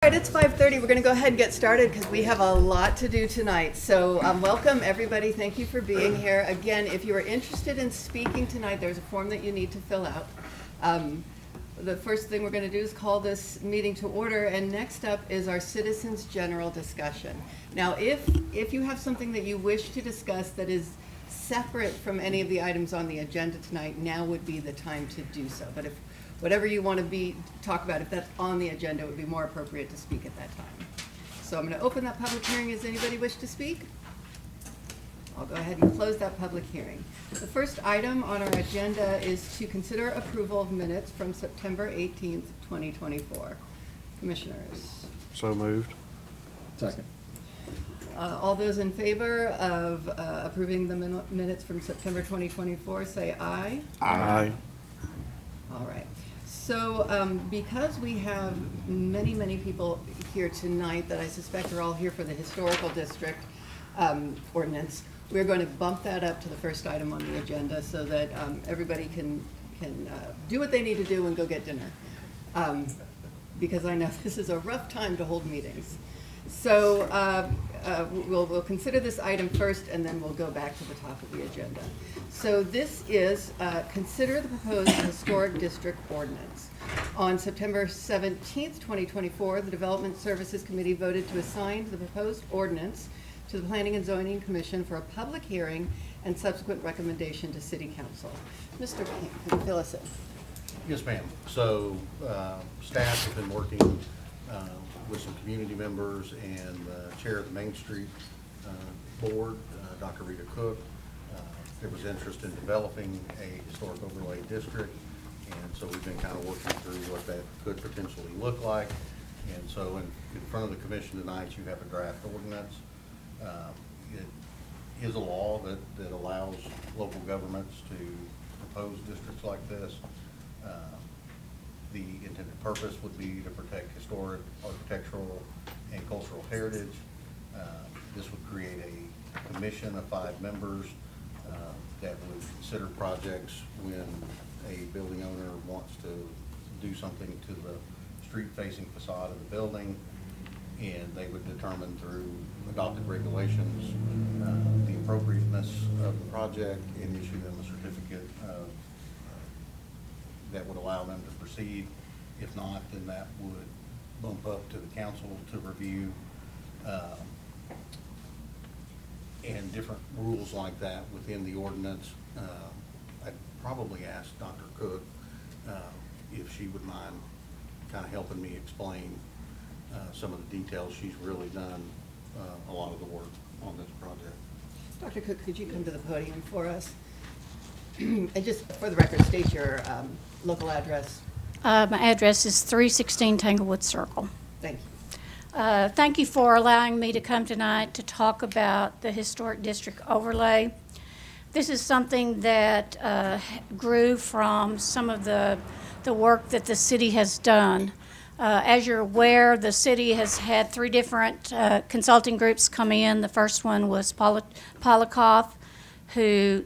right, it's 5:30. We're going to go ahead and get started because we have a lot to do tonight. So welcome, everybody. Thank you for being here. Again, if you are interested in speaking tonight, there's a form that you need to fill out. The first thing we're going to do is call this meeting to order, and next up is our citizens' general discussion. Now, if you have something that you wish to discuss that is separate from any of the items on the agenda tonight, now would be the time to do so. But if whatever you want to talk about, if that's on the agenda, it would be more appropriate to speak at that time. So I'm going to open that public hearing. Does anybody wish to speak? I'll go ahead and close that public hearing. The first item on our agenda is to consider approval of minutes from September 18th, 2024. Commissioners. So moved. Second. All those in favor of approving the minutes from September 2024, say aye. Aye. All right. So because we have many, many people here tonight that I suspect are all here for the historical district ordinance, we're going to bump that up to the first item on the agenda so that everybody can do what they need to do and go get dinner. Because I know this is a rough time to hold meetings. So we'll consider this item first, and then we'll go back to the top of the agenda. So this is consider the proposed historic district ordinance. On September 17th, 2024, the Development Services Committee voted to assign the proposed ordinance to the Planning and Zoning Commission for a public hearing and subsequent recommendation to City Council. Mr. King, can you fill us in? Yes, ma'am. So staff have been working with some community members and the chair of the Main Street board, Dr. Rita Cook. There was interest in developing a historic overlay district, and so we've been kind of working through what that could potentially look like. And so in front of the commission tonight, you have a draft ordinance. It is a law that allows local governments to propose districts like this. The intended purpose would be to protect historic, architectural, and cultural heritage. This would create a commission of 5 members that would consider projects when a building owner wants to do something to the street-facing facade of the building, and they would determine through adopted regulations the appropriateness of the project and issue them a certificate that would allow them to proceed. If not, then that would bump up to the council to review, and different rules like that within the ordinance. I'd probably ask Dr. Cook if she would mind kind of helping me explain some of the details. She's really done a lot of the work on this project. Dr. Cook, could you come to the podium for us? And just for the record, state your local address. My address is 316 Tanglewood Circle. Thank you. Thank you for allowing me to come tonight to talk about the Historic District Overlay. This is something that grew from some of the work that the city has done. As you're aware, the city has had 3 different consulting groups come in. The first one was Polikoff, who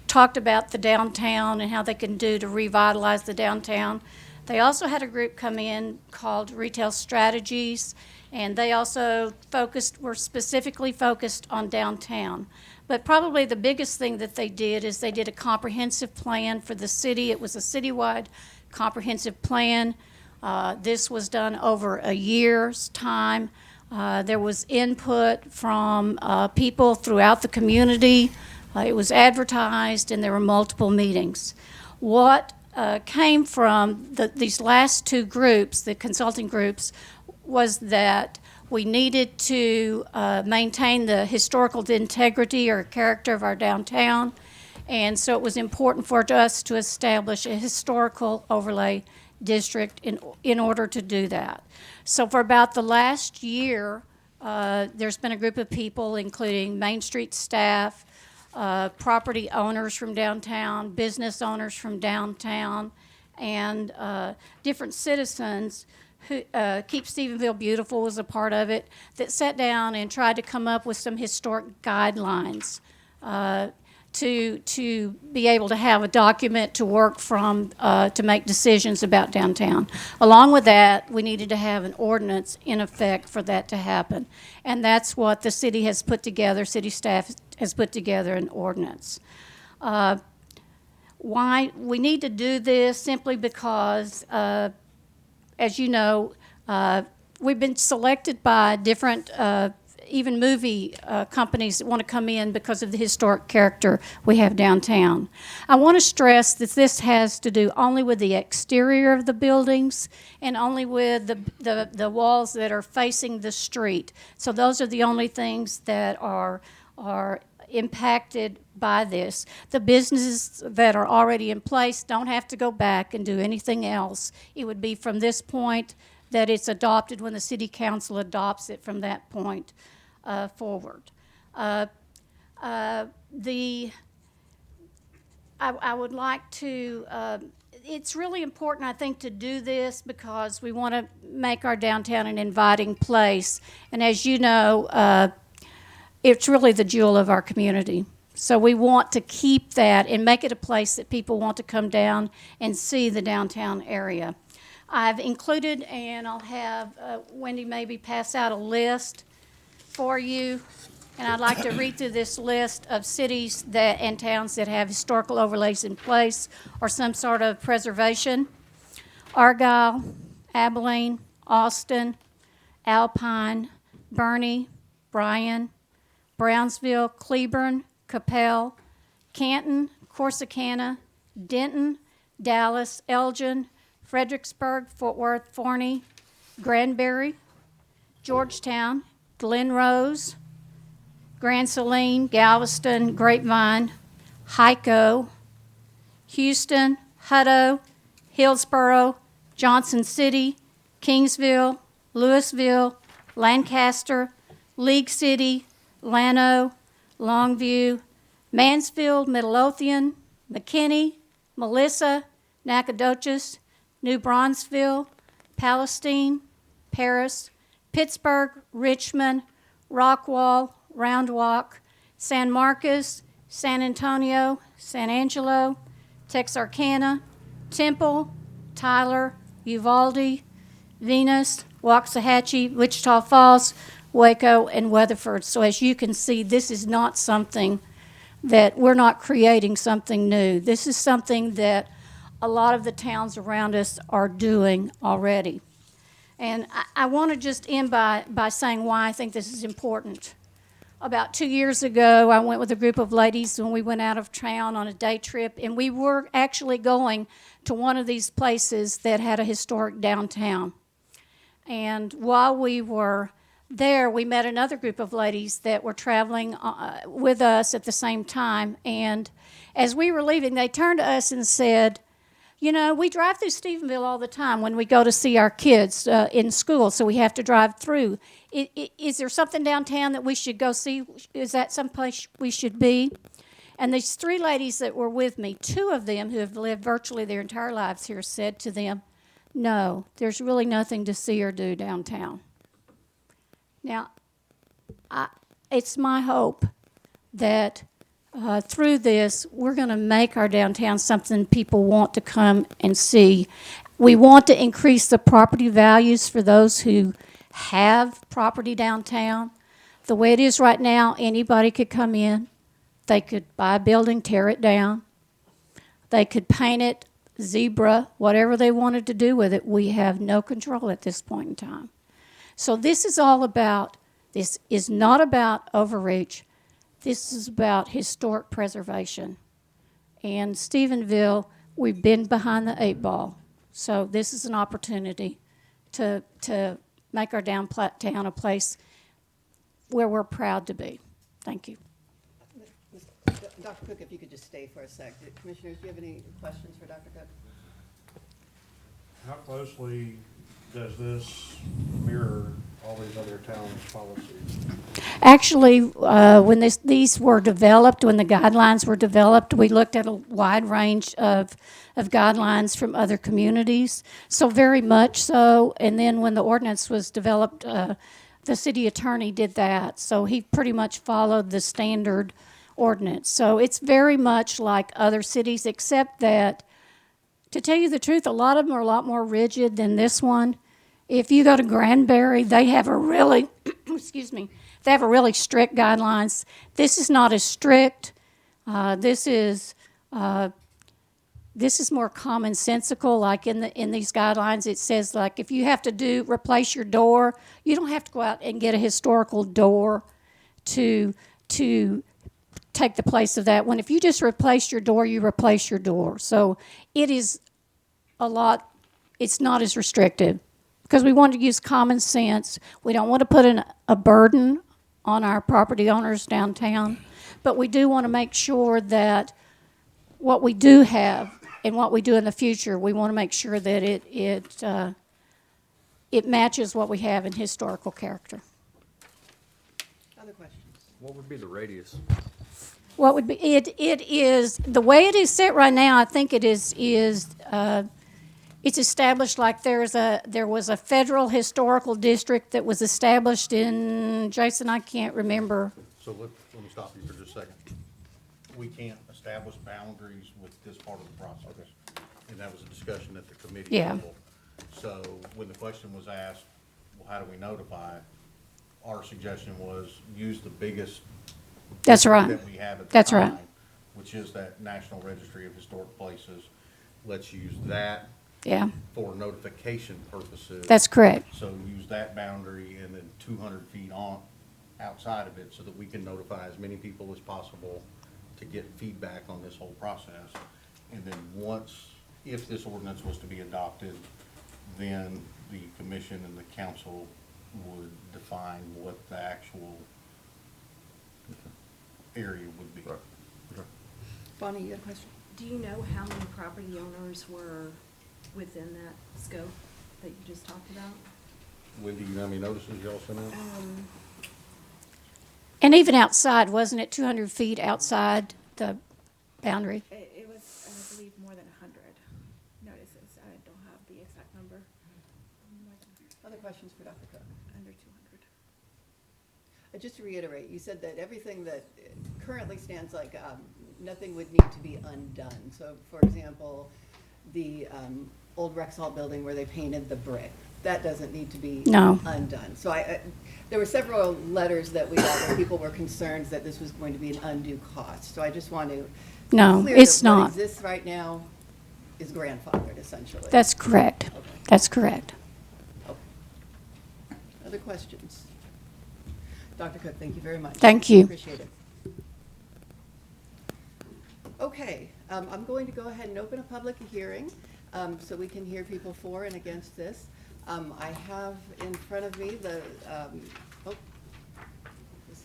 talked about the downtown and how they can do to revitalize the downtown. They also had a group come in called Retail Strategies, and they also were specifically focused on downtown. But probably the biggest thing that they did is they did a comprehensive plan for the city. It was a citywide comprehensive plan. This was done over a year's time. There was input from people throughout the community. It was advertised, and there were multiple meetings. What came from these last 2 groups, the consulting groups, was that we needed to maintain the historical integrity or character of our downtown, and so it was important for us to establish a historical overlay district in order to do that. So for about the last year, there's been a group of people, including Main Street staff, property owners from downtown, business owners from downtown, and different citizens who Keep Stephenville Beautiful was a part of it, that sat down and tried to come up with some historic guidelines to be able to have a document to work from to make decisions about downtown. Along with that, we needed to have an ordinance in effect for that to happen. And that's what the city has put together, city staff has put together an ordinance. Why we need to do this? Simply because, as you know, we've been selected by different even movie companies that want to come in because of the historic character we have downtown. I want to stress that this has to do only with the exterior of the buildings and only with the walls that are facing the street. So those are the only things that are impacted by this. The businesses that are already in place don't have to go back and do anything else. It would be from this point that it's adopted, when the city council adopts it from that point forward. I would like to, it's really important, I think, to do this because we want to make our downtown an inviting place. And as you know, it's really the jewel of our community. So we want to keep that and make it a place that people want to come down and see the downtown area. I've included, and I'll have Wendy maybe pass out a list for you. And I'd like to read through this list of cities that and towns that have historical overlays in place or some sort of preservation. Argyle, Abilene, Austin, Alpine, Bernie, Bryan, Brownsville, Cleburne, Capel, Canton, Corsicana, Denton, Dallas, Elgin, Fredericksburg, Fort Worth, Forney, Granbury, Georgetown, Glen Rose, Grand Saline, Galveston, Grapevine, Hyco, Houston, Hutto, Hillsboro, Johnson City, Kingsville, Louisville, Lancaster, League City, Llano, Longview, Mansfield, Midlothian, McKinney, Melissa, Nacogdoches, New Braunfels, Palestine, Paris, Pittsburgh, Richmond, Rockwall, Round Rock, San Marcos, San Antonio, San Angelo, Texarkana, Temple, Tyler, Uvalde, Venus, Waxahachie, Wichita Falls, Waco, and Weatherford. So as you can see, this is not something that we're not creating something new. This is something that a lot of the towns around us are doing already. And I want to just end by saying why I think this is important. About 2 years ago, I went with a group of ladies when we went out of town on a day trip, and we were actually going to one of these places that had a historic downtown. And while we were there, we met another group of ladies that were traveling with us at the same time. And as we were leaving, they turned to us and said, you know, we drive through Stephenville all the time when we go to see our kids in school, so we have to drive through. Is there something downtown that we should go see? Is that someplace we should be? And these three ladies that were with me, two of them who have lived virtually their entire lives here, said to them, no, there's really nothing to see or do downtown. Now, it's my hope that through this, we're going to make our downtown something people want to come and see. We want to increase the property values for those who have property downtown. The way it is right now, anybody could come in. They could buy a building, tear it down. They could paint it zebra, whatever they wanted to do with it. We have no control at this point in time. So this is not about overreach. This is about historic preservation. And Stephenville, we've been behind the 8 ball. So this is an opportunity to make our downtown a place where we're proud to be. Thank you. Dr. Cook, if you could just stay for a sec. Commissioners, do you have any questions for Dr. Cook? How closely does this mirror all these other towns' policies? Actually, when these were developed, when the guidelines were developed, we looked at a wide range of guidelines from other communities, so very much so. And then when the ordinance was developed, the city attorney did that, so he pretty much followed the standard ordinance. So it's very much like other cities, except that, to tell you the truth, a lot of them are a lot more rigid than this one. If you go to Granbury, they have a really, excuse me, they have a really strict guidelines. This is not as strict. This is more commonsensical. Like in these guidelines, it says like if you have to replace your door, you don't have to go out and get a historical door to take the place of that one. If you just replace your door, you replace your door. So it is it's not as restrictive because we want to use common sense. We don't want to put a burden on our property owners downtown, but we do want to make sure that what we do have and what we do in the future, we want to make sure that it matches what we have in historical character. Other questions? What would be the radius? What would be, it is, the way it is set right now, I think it is it's established like there was a federal historical district that was established in, Jason, I can't remember. So let me stop you for just a second. We can't establish boundaries with this part of the process. And that was a discussion at the committee Yeah. level. So when the question was asked, well, how do we notify? Our suggestion was use the biggest That's right. that we have at the That's time, right. which is that National Registry of Historic Places. Let's use that Yeah, for notification purposes. that's correct. So use that boundary and then 200 feet outside of it so that we can notify as many people as possible to get feedback on this whole process. And then if this ordinance was to be adopted, then the commission and the council would define what the actual area would be. Bonnie, you have a question? Do you know how many property owners were within that scope that you just talked about? Wendy, you know how many notices y'all sent out? And even outside, wasn't it 200 feet outside the boundary? It was, I believe, more than 100 notices. I don't have the exact number. Other questions for Dr. Cook? Under 200. Just to reiterate, you said that everything that currently stands like nothing would need to be undone. So, for example, the old Rexall building where they painted the brick, that doesn't need to be No. undone. So there were several letters that we got where people were concerned that this was going to be an undue cost. So I just want to No, clear it's that what not. exists right now is grandfathered essentially. That's correct. Okay. That's correct. Okay. Other questions? Dr. Cook, thank you very much. Thank you. Appreciate it. Okay, I'm going to go ahead and open a public hearing so we can hear people for and against this. I have in front of me this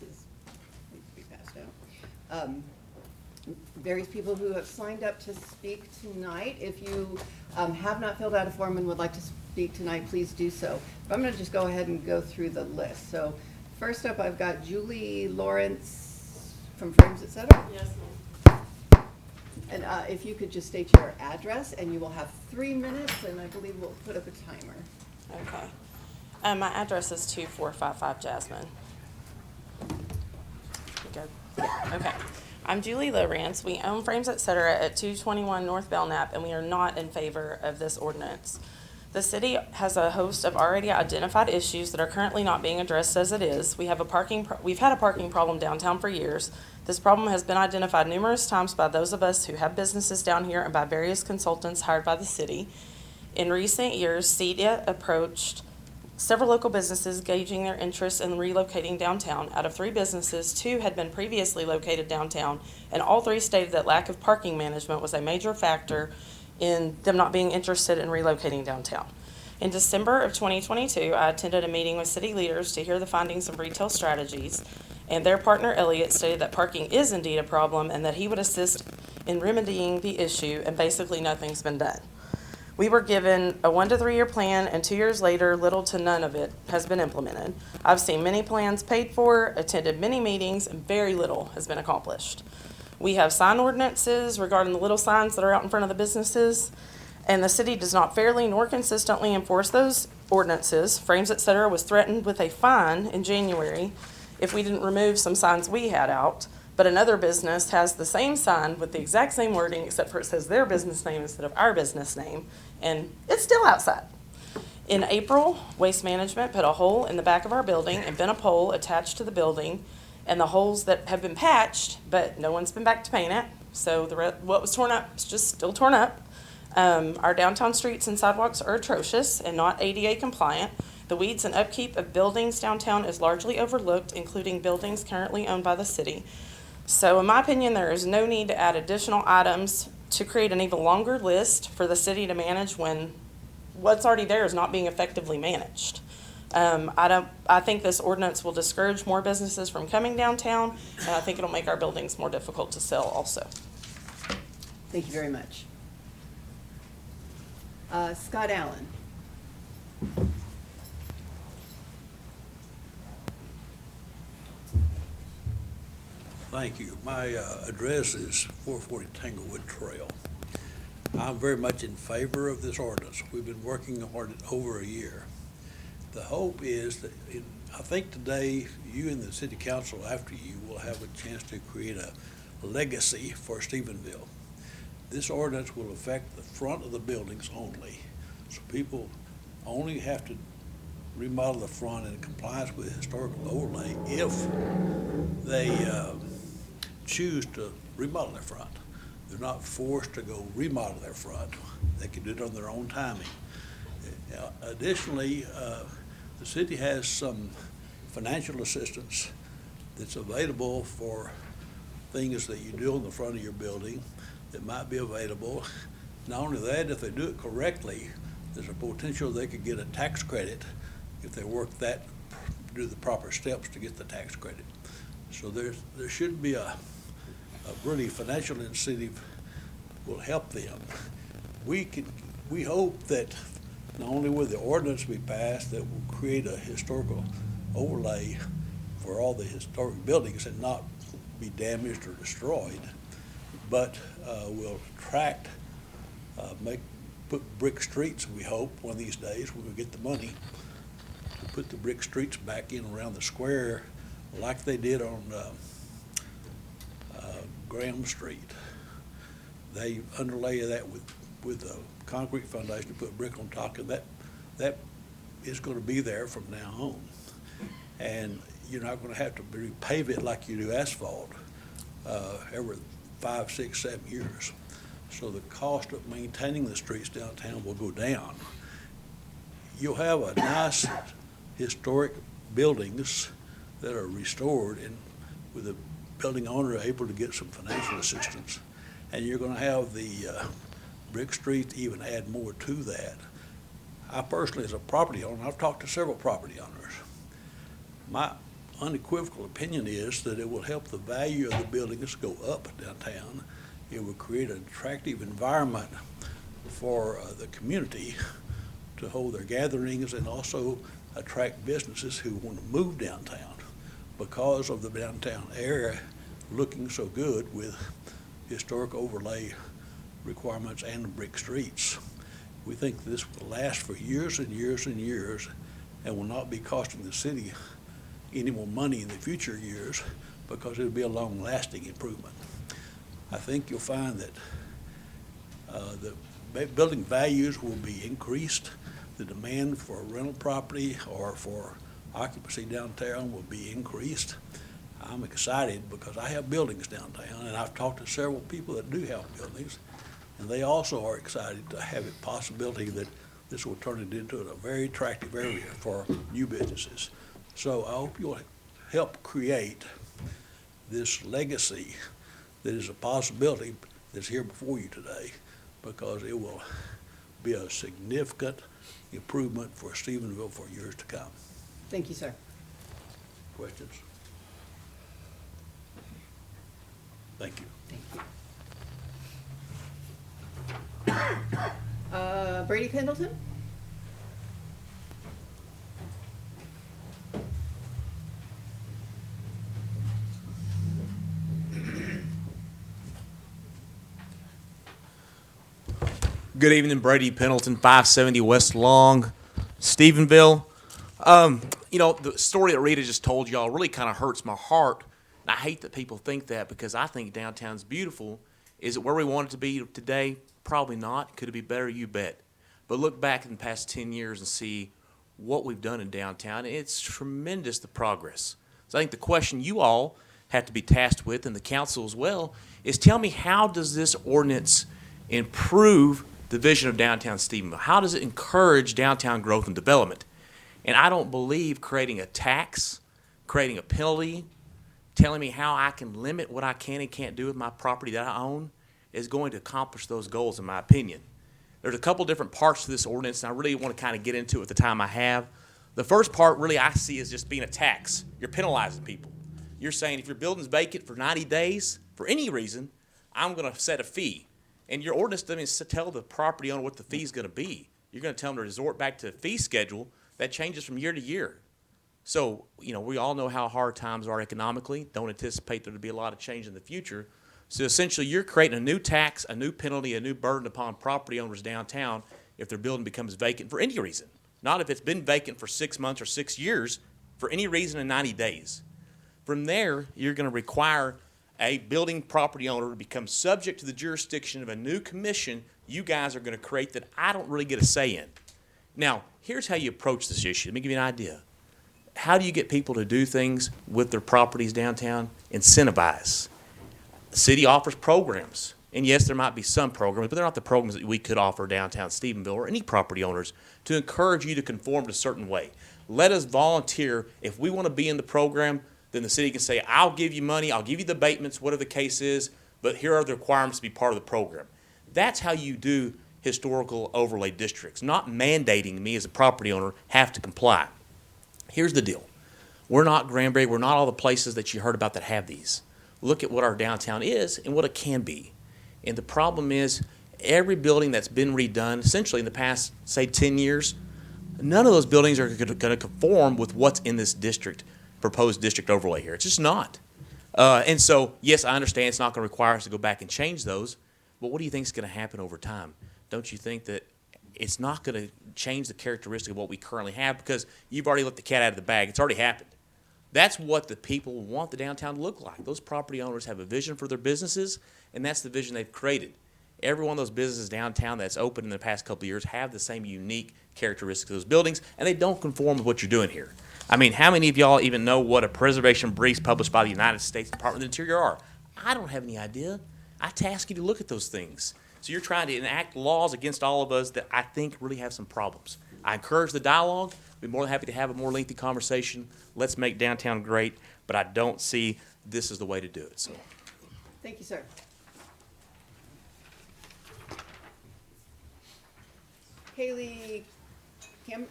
needs to be passed out. Various people who have signed up to speak tonight. If you have not filled out a form and would like to speak tonight, please do so. But I'm going to just go ahead and go through the list. So first up, I've got Julie Lawrence from Frames Etc. Yes, ma'am. And if you could just state your address, and you will have 3 minutes, and I believe we'll put up a timer. Okay. My address is 2455 Jasmine. Good. Yeah, okay. I'm Julie Lowrance. We own Frames Etc. at 221 North Belknap, and we are not in favor of this ordinance. The city has a host of already identified issues that are currently not being addressed as it is. We've had a parking problem downtown for years. This problem has been identified numerous times by those of us who have businesses down here and by various consultants hired by the city. In recent years, CEDA approached several local businesses gauging their interest in relocating downtown. Out of 3 businesses, 2 had been previously located downtown, and all 3 stated that lack of parking management was a major factor in them not being interested in relocating downtown. In December of 2022, I attended a meeting with city leaders to hear the findings of retail strategies, and their partner Elliott stated that parking is indeed a problem and that he would assist in remedying the issue, and basically nothing's been done. We were given a 1 to 3 year plan, and 2 years later, little to none of it has been implemented. I've seen many plans paid for, attended many meetings, and very little has been accomplished. We have sign ordinances regarding the little signs that are out in front of the businesses, and the city does not fairly nor consistently enforce those ordinances. Frames Etc. was threatened with a fine in January if we didn't remove some signs we had out, but another business has the same sign with the exact same wording, except for it says their business name instead of our business name, and it's still outside. In April, Waste Management put a hole in the back of our building and bent a pole attached to the building, and the holes that have been patched, but no one's been back to paint it, so what was torn up is just still torn up. Our downtown streets and sidewalks are atrocious and not ADA compliant. The weeds and upkeep of buildings downtown is largely overlooked, including buildings currently owned by the city. So in my opinion, there is no need to add additional items to create an even longer list for the city to manage when what's already there is not being effectively managed. I think this ordinance will discourage more businesses from coming downtown, and I think it'll make our buildings more difficult to sell also. Thank you very much. Scott Allen. Thank you. My address is 440 Tanglewood Trail. I'm very much in favor of this ordinance. We've been working on it over a year. The hope is that, I think today, you and the city council after you will have a chance to create a legacy for Stephenville. This ordinance will affect the front of the buildings only. So people only have to remodel the front in compliance with historical overlay if they choose to remodel their front. They're not forced to go remodel their front. They can do it on their own timing. Additionally, the city has some financial assistance that's available for things that you do on the front of your building that might be available. Not only that, if they do it correctly, there's a potential they could get a tax credit if they do the proper steps to get the tax credit. So there should be a really financial incentive will help them. We hope that not only will the ordinance be passed that will create a historical overlay for all the historic buildings and not be damaged or destroyed, but will attract, put brick streets, we hope, one of these days when we get the money, to put the brick streets back in around the square like they did on Graham Street. They underlay that with a concrete foundation to put brick on top of that. That is going to be there from now on. And you're not going to have to repave it like you do asphalt every 5, 6, 7 years. So the cost of maintaining the streets downtown will go down. You'll have a nice historic buildings that are restored and with the building owner able to get some financial assistance. And you're going to have the brick streets even add more to that. I personally, as a property owner, I've talked to several property owners. My unequivocal opinion is that it will help the value of the buildings go up downtown. It will create an attractive environment for the community to hold their gatherings and also attract businesses who want to move downtown because of the downtown area looking so good with historic overlay requirements and the brick streets. We think this will last for years and years and years and will not be costing the city any more money in the future years because it'll be a long-lasting improvement. I think you'll find that the building values will be increased. The demand for rental property or for occupancy downtown will be increased. I'm excited because I have buildings downtown and I've talked to several people that do have buildings and they also are excited to have a possibility that this will turn it into a very attractive area for new businesses. So I hope you'll help create this legacy that is a possibility that's here before you today because it will be a significant improvement for Stephenville for years to come. Thank you, sir. Questions? Thank you. Thank you. Brady Pendleton? Good evening, Brady Pendleton, 570 West Long, Stephenville. The story that Rita just told y'all really kind of hurts my heart And I hate that people think that, because I think downtown's beautiful. Is it where we want it to be today? Probably not. Could it be better? You bet. But look back in the past 10 years and see what we've done in downtown. It's tremendous, the progress. So I think the question you all have to be tasked with, and the council as well, is tell me, how does this ordinance improve the vision of downtown Stephenville? How does it encourage downtown growth and development? And I don't believe creating a tax, creating a penalty, telling me how I can limit what I can and can't do with my property that I own is going to accomplish those goals, in my opinion. There's a couple different parts to this ordinance, and I really want to kind of get into it with the time I have. The first part really I see as just being a tax. You're penalizing people. You're saying if your building's vacant for 90 days, for any reason, I'm going to set a fee. And your ordinance doesn't even tell the property owner what the fee's going to be. You're going to tell them to resort back to a fee schedule that changes from year to year. So, you know, we all know how hard times are economically. Don't anticipate there to be a lot of change in the future. So essentially, you're creating a new tax, a new penalty, a new burden upon property owners downtown if their building becomes vacant for any reason. Not if it's been vacant for 6 months or 6 years, for any reason in 90 days. From there, you're going to require a building property owner to become subject to the jurisdiction of a new commission you guys are going to create that I don't really get a say in. Now, here's how you approach this issue. Let me give you an idea. How do you get people to do things with their properties downtown? Incentivize. The city offers programs. And yes, there might be some programs, but they're not the programs that we could offer downtown Stephenville or any property owners to encourage you to conform to a certain way. Let us volunteer. If we want to be in the program, then the city can say, I'll give you money, I'll give you the abatements, whatever the case is, but here are the requirements to be part of the program. That's how you do historical overlay districts, not mandating me as a property owner have to comply. Here's the deal. We're not Granbury, we're not all the places that you heard about that have these. Look at what our downtown is and what it can be. And the problem is, every building that's been redone, essentially in the past, say, 10 years, none of those buildings are going to conform with what's in this district, proposed district overlay here. It's just not. And so, yes, I understand it's not going to require us to go back and change those, but what do you think is going to happen over time? Don't you think that it's not going to change the characteristic of what we currently have, because you've already let the cat out of the bag. It's already happened. That's what the people want the downtown to look like. Those property owners have a vision for their businesses, and that's the vision they've created. Every one of those businesses downtown that's opened in the past couple of years have the same unique characteristics of those buildings, and they don't conform with what you're doing here. I mean, how many of y'all even know what a preservation briefs published by the United States Department of the Interior are? I don't have any idea. I task you to look at those things. So you're trying to enact laws against all of us that I think really have some problems. I encourage the dialogue. I'd be more than happy to have a more lengthy conversation. Let's make downtown great, but I don't see this as the way to do it. So, Thank you, sir. Kaylee, Cam?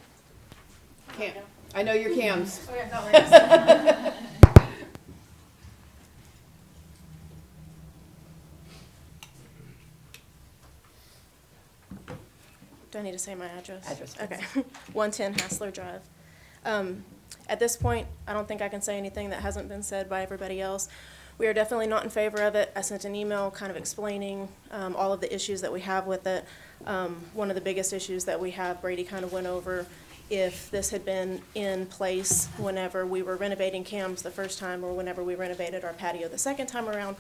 Cam. I know you're Cam's. Do I need to say my address? Address, please. Okay. 110 Hassler Drive. At this point, I don't think I can say anything that hasn't been said by everybody else. We are definitely not in favor of it. I sent an email kind of explaining all of the issues that we have with it. One of the biggest issues that we have, Brady kind of went over. If this had been in place whenever we were renovating Cam's the first time, or whenever we renovated our patio the second time around,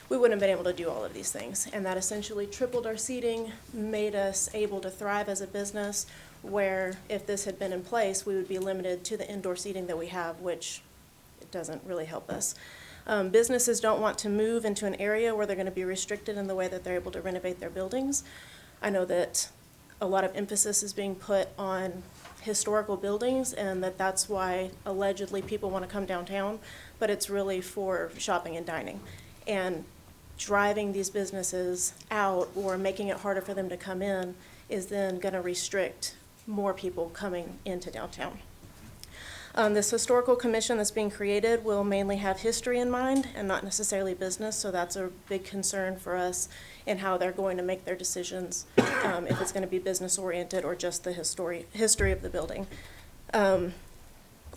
we wouldn't have been able to do all of these things. And that essentially tripled our seating, made us able to thrive as a business, where if this had been in place, we would be limited to the indoor seating that we have, which it doesn't really help us. Businesses don't want to move into an area where they're going to be restricted in the way that they're able to renovate their buildings. I know that a lot of emphasis is being put on historical buildings, and that's why allegedly people want to come downtown, but it's really for shopping and dining. And driving these businesses out or making it harder for them to come in is then going to restrict more people coming into downtown. This historical commission that's being created will mainly have history in mind and not necessarily business, so that's a big concern for us in how they're going to make their decisions, if it's going to be business oriented or just the history of the building.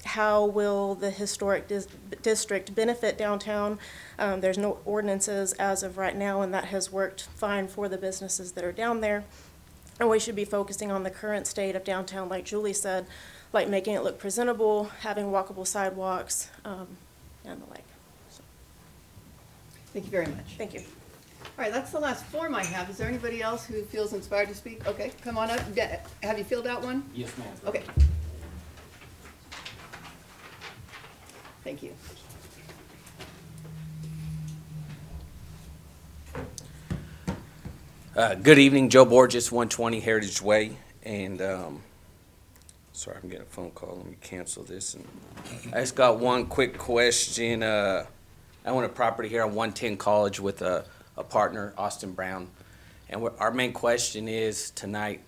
How will the historic district benefit downtown? There's no ordinances as of right now, and that has worked fine for the businesses that are down there. And we should be focusing on the current state of downtown, like Julie said, like making it look presentable, having walkable sidewalks, and the like. So. Thank you very much. Thank you. All right, that's the last form I have. Is there anybody else who feels inspired to speak? Okay, come on up. Have you filled out one? Yes, ma'am. Okay. Thank you. Good evening, Joe Borges, 120 Heritage Way, and, sorry, I'm getting a phone call, let me cancel this. And I just got one quick question. I own a property here on 110 College with a partner, Austin Brown, and our main question is tonight,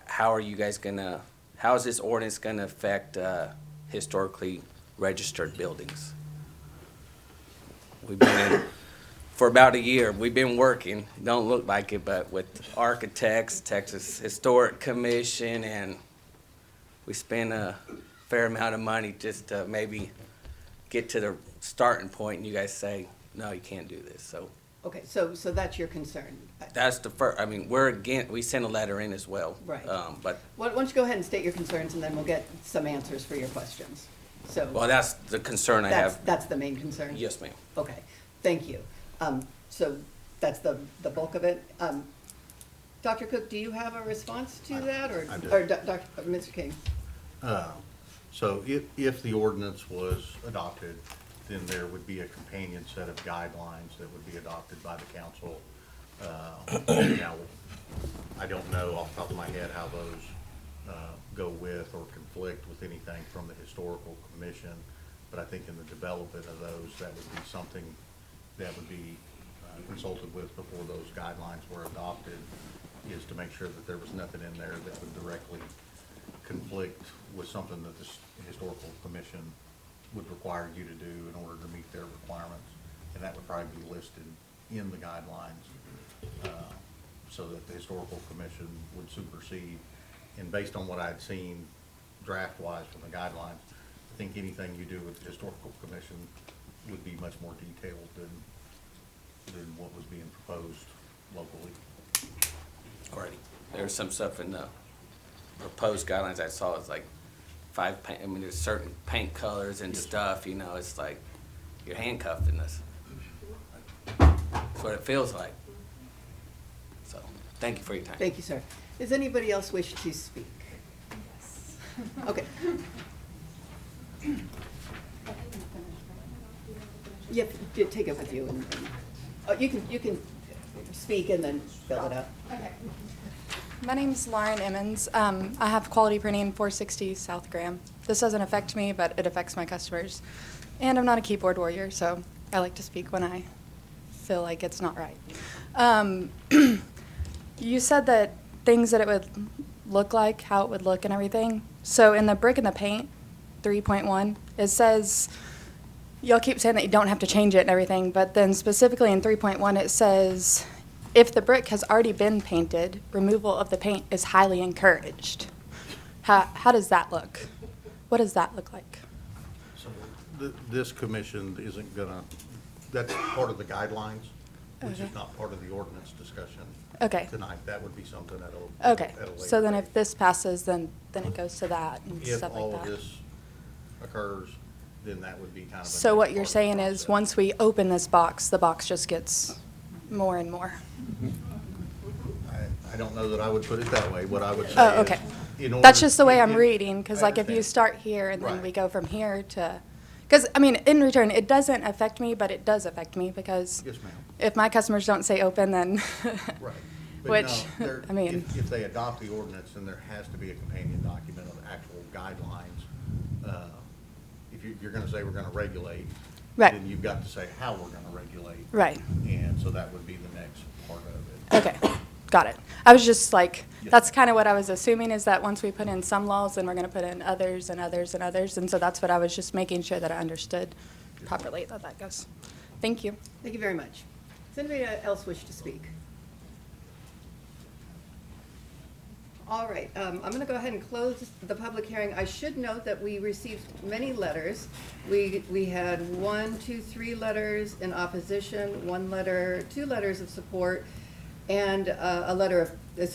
how is this ordinance gonna affect historically registered buildings? We've been in for about a year. We've been working, don't look like it, but with architects, Texas Historic Commission, and we spent a fair amount of money just to maybe get to the starting point, and you guys say, no, you can't do this, so. Okay, so that's your concern. That's the first, I mean, we sent a letter in as well. Right. But, Why don't you go ahead and state your concerns, and then we'll get some answers for your questions. So well, that's the concern I have. that's the main concern? Yes, ma'am. Okay, thank you. So that's the bulk of it. Dr. Cook, do you have a response to that, or? I do. Or Mr. King? So if the ordinance was adopted, then there would be a companion set of guidelines that would be adopted by the council. Now, I don't know off the top of my head how those go with or conflict with anything from the historical commission, but I think in the development of those, that would be something that would be consulted with before those guidelines were adopted, is to make sure that there was nothing in there that would directly conflict with something that the historical commission would require you to do in order to meet their requirements. And that would probably be listed in the guidelines, so that the historical commission would supersede. And based on what I'd seen draft-wise from the guidelines, I think anything you do with the historical commission would be much more detailed than what was being proposed locally. Already. There's some stuff in the proposed guidelines I saw, it's like there's certain paint colors and stuff, it's like you're handcuffing us. That's what it feels like. So, thank you for your time. Thank you, sir. Does anybody else wish to speak? Yes. Okay. Yeah, take it with you, and you can speak and then fill it out. Okay. My name's Lauren Emmons. I have Quality Printing, 460 South Graham. This doesn't affect me, but it affects my customers. And I'm not a keyboard warrior, so I like to speak when I feel like it's not right. You said that things that it would look like, how it would look and everything. So in the brick and the paint, 3.1, it says, y'all keep saying that you don't have to change it and everything, but then specifically in 3.1 it says, if the brick has already been painted, removal of the paint is highly encouraged. How does that look? What does that look like? So this commission isn't gonna, that's part of the guidelines, which is Okay. not part of the ordinance discussion Okay. tonight. That would be something at Okay, a later so then date. if this passes, then it goes to that and If stuff all like of that. this occurs, then that would be kind of. a So next what part you're of the saying is, process. once we open this box, the box just gets more and more? I don't know that I would put it that way. What I would say Oh, is. okay. in order- That's just the way I'm in- reading, because I like if you understand. start here and then Right. we go from here to, because, I mean, in return, it doesn't affect me, but it does affect me, because Yes, ma'am. if my customers don't say open, then, Right. But which, no, there- I mean, If they adopt the ordinance, then there has to be a companion document of actual guidelines. If you're gonna say we're gonna regulate. Right. Then you've got to say how we're gonna regulate. right, And so that would be the next part of it. okay, got it. I was just like, Yes. that's kind of what I was assuming, is that once we put in some laws, then we're going to put in others and others and others, and so that's what I was just making sure that I understood properly that goes. Thank you. Thank you very much. Does anybody else wish to speak? All right, I'm going to go ahead and close the public hearing. I should note that we received many letters. We had 3 letters in opposition, 2 letters of support, and a letter of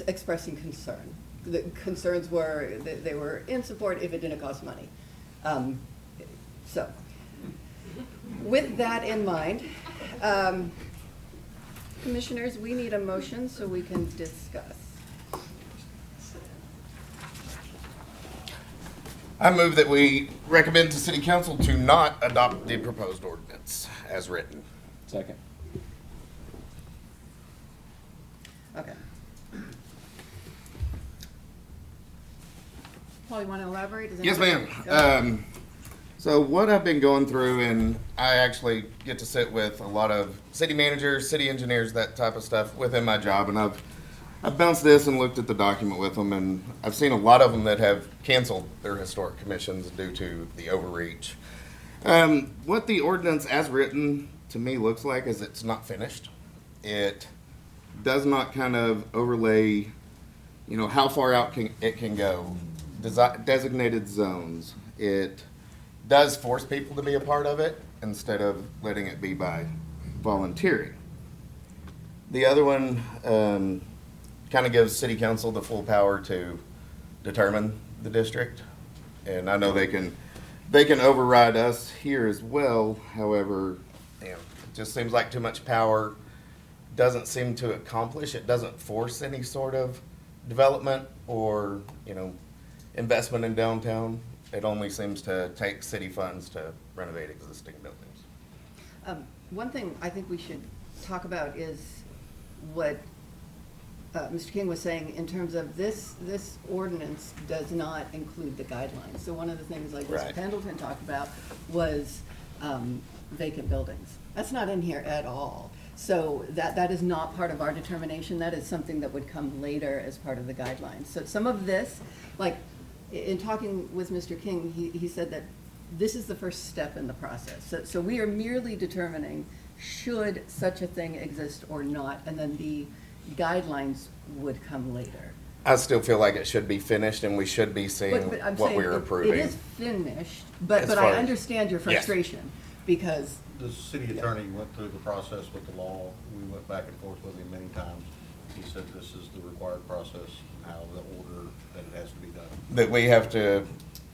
expressing concern. The concerns were that they were in support if it didn't cost money. So, with that in mind, Commissioners, we need a motion so we can discuss. I move that we recommend to City Council to not adopt the proposed ordinance as written. Second. Okay. Paul, you want to elaborate? Is Yes, anybody- ma'am. Go ahead. So what I've been going through, and I actually get to sit with a lot of city managers, city engineers, that type of stuff within my job, and I've bounced this and looked at the document with them, and I've seen a lot of them that have canceled their historic commissions due to the overreach. What the ordinance as written to me looks like is it's not finished. It does not kind of overlay, how far out it can go. Designated zones. It does force people to be a part of it instead of letting it be by volunteering. The other one kind of gives city council the full power to determine the district. And I know they can override us here as well. However, it just seems like too much power. Doesn't seem to accomplish. It doesn't force any sort of development or, investment in downtown. It only seems to take city funds to renovate existing buildings. One thing I think we should talk about is what Mr. King was saying in terms of this ordinance does not include the guidelines. So one of the things like Mr. Right. Pendleton talked about was vacant buildings. That's not in here at all. So that is not part of our determination. That is something that would come later as part of the guidelines. So some of this, like in talking with Mr. King, he said that this is the first step in the process. So we are merely determining should such a thing exist or not, and then the guidelines would come later. I still feel like it should be finished and we should be seeing But I'm what saying we're it approving. is finished, but As I far as- understand your Yes. frustration because, The city attorney went through the process with the law. We went back and forth with him many times. He said this is the required process, how the order that it has to be done. That we have to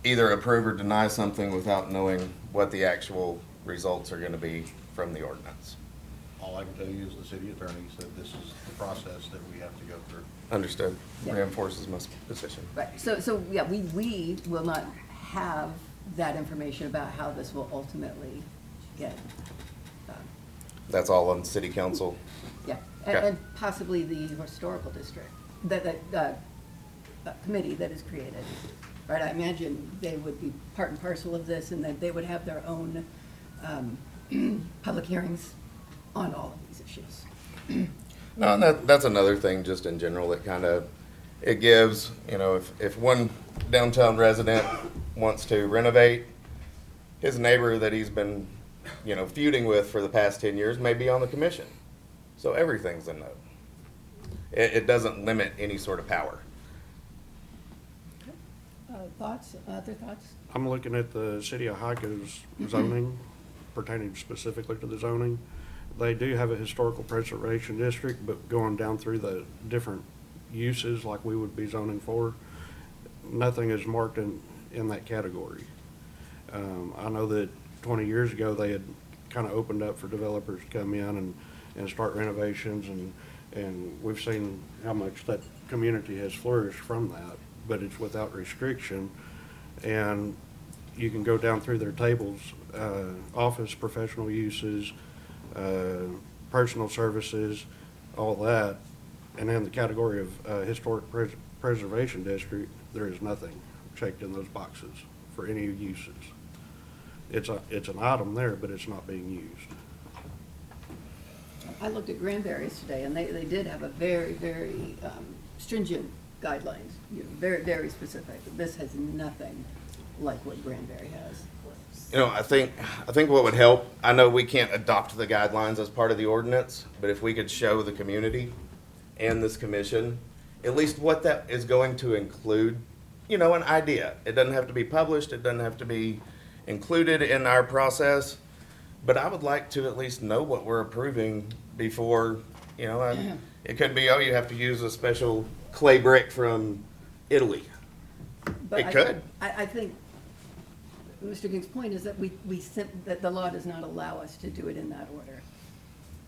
either approve or deny something without knowing what the actual results are gonna be from the ordinance. All I can tell you is the city attorney said this is the process that we have to go through. Understood. Yeah. Reinforces my position. right, so yeah, we will not have that information about how this will ultimately get done. That's all on city council. Yeah, Okay. and possibly the historical district, the committee that is created, right? I imagine they would be part and parcel of this and that they would have their own public hearings on all of these issues. No, and that's another thing, just in general, it gives, if one downtown resident wants to renovate, his neighbor that he's been, feuding with for the past 10 years may be on the commission. So everything's a no. It doesn't limit any sort of power. Thoughts, other thoughts? I'm looking at the city of Hyco's zoning, pertaining specifically to the zoning. They do have a historical preservation district, but going down through the different uses like we would be zoning for, nothing is marked in that category. I know that 20 years ago, they had kind of opened up for developers to come in and start renovations, and we've seen how much that community has flourished from that, but it's without restriction. And you can go down through their tables, office, professional uses, personal services, all that. And in the category of historic preservation district, there is nothing checked in those boxes for any uses. It's an item there, but it's not being used. I looked at Granberries today, and they did have a very, very stringent guidelines, very, very specific. This has nothing like what Granberry has. I think what would help, I know we can't adopt the guidelines as part of the ordinance, but if we could show the community and this commission, at least what that is going to include, an idea. It doesn't have to be published, it doesn't have to be included in our process, but I would like to at least know what we're approving before, it could be, you have to use a special clay brick from Italy. But It could. I think Mr. King's point is that that the law does not allow us to do it in that order.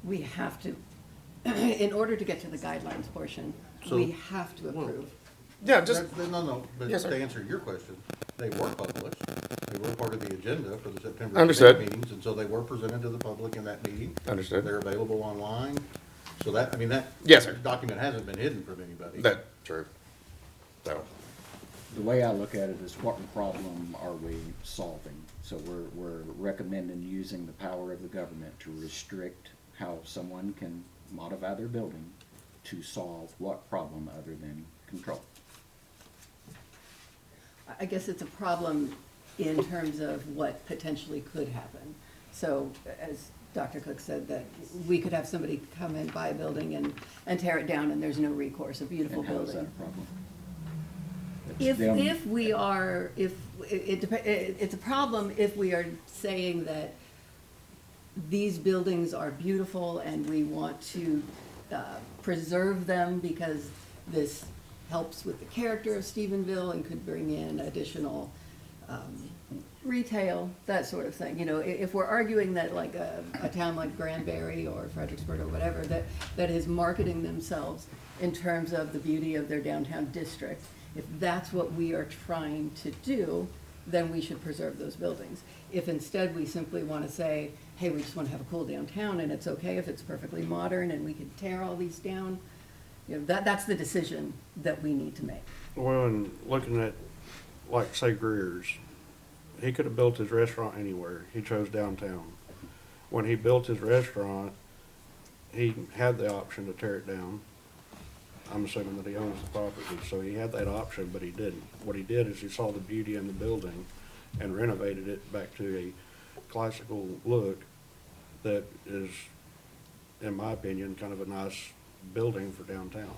We have to in order to get to the guidelines portion, So- we have to approve. Yeah, just, No, but Yes, to sir. answer your question, they were published. They were part of the agenda for the September Understood. committee meetings, and so they were presented to the public in that meeting. Understood. They're available online. So that, I mean, that. Yes, sir. Document hasn't been hidden from anybody. that's true. So, The way I look at it is what problem are we solving? So we're recommending using the power of the government to restrict how someone can modify their building to solve what problem other than control? I guess it's a problem in terms of what potentially could happen. So as Dr. Cook said, that we could have somebody come and buy a building and tear it down and there's no recourse, a beautiful And how is that a building. problem? It's them- If we are, if, it's a problem if we are saying that these buildings are beautiful and we want to preserve them because this helps with the character of Stephenville and could bring in additional retail, that sort of thing. You know, if we're arguing that like a town like Granbury or Fredericksburg or whatever, that is marketing themselves in terms of the beauty of their downtown district, if that's what we are trying to do, then we should preserve those buildings. If instead we simply want to say, hey, we just want to have a cool downtown and it's okay if it's perfectly modern and we can tear all these down, you know, that's the decision that we need to make. Well, and looking at, like, say Greer's, he could have built his restaurant anywhere. He chose downtown. When he built his restaurant, he had the option to tear it down. I'm assuming that he owns the property, so he had that option, but he didn't. What he did is he saw the beauty in the building and renovated it back to a classical look that is, in my opinion, kind of a nice building for downtown.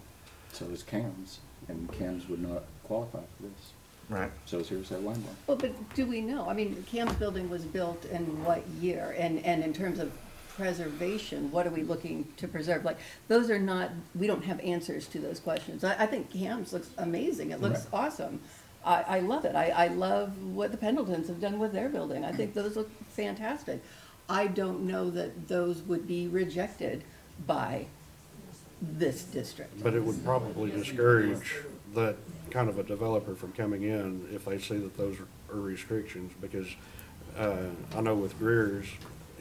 So is CAMS, and CAMS would not qualify for this. right. So is Hearsay Weinberg. Well, but do we know? I mean, Cam's building was built in what year? And in terms of preservation, what are we looking to preserve? Like, those are not, we don't have answers to those questions. I think Cam's looks amazing. It looks awesome. I love it. I love what the Pendletons have done with their building. I think those look fantastic. I don't know that those would be rejected by this district. But it would probably discourage that kind of a developer from coming in if they see that those are restrictions, because I know with Greer's,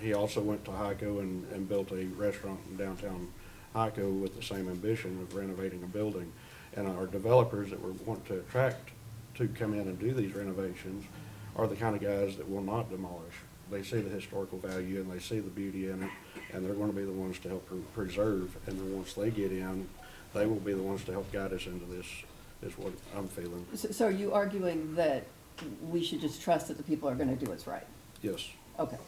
he also went to Hyco and built a restaurant in downtown Hyco with the same ambition of renovating a building. And our developers that we want to attract to come in and do these renovations are the kind of guys that will not demolish. They see the historical value and they see the beauty in it, and they're going to be the ones to help preserve. And then once they get in, they will be the ones to help guide us into this, is what I'm feeling. So are you arguing that we should just trust that the people are gonna do what's right? Yes. Okay.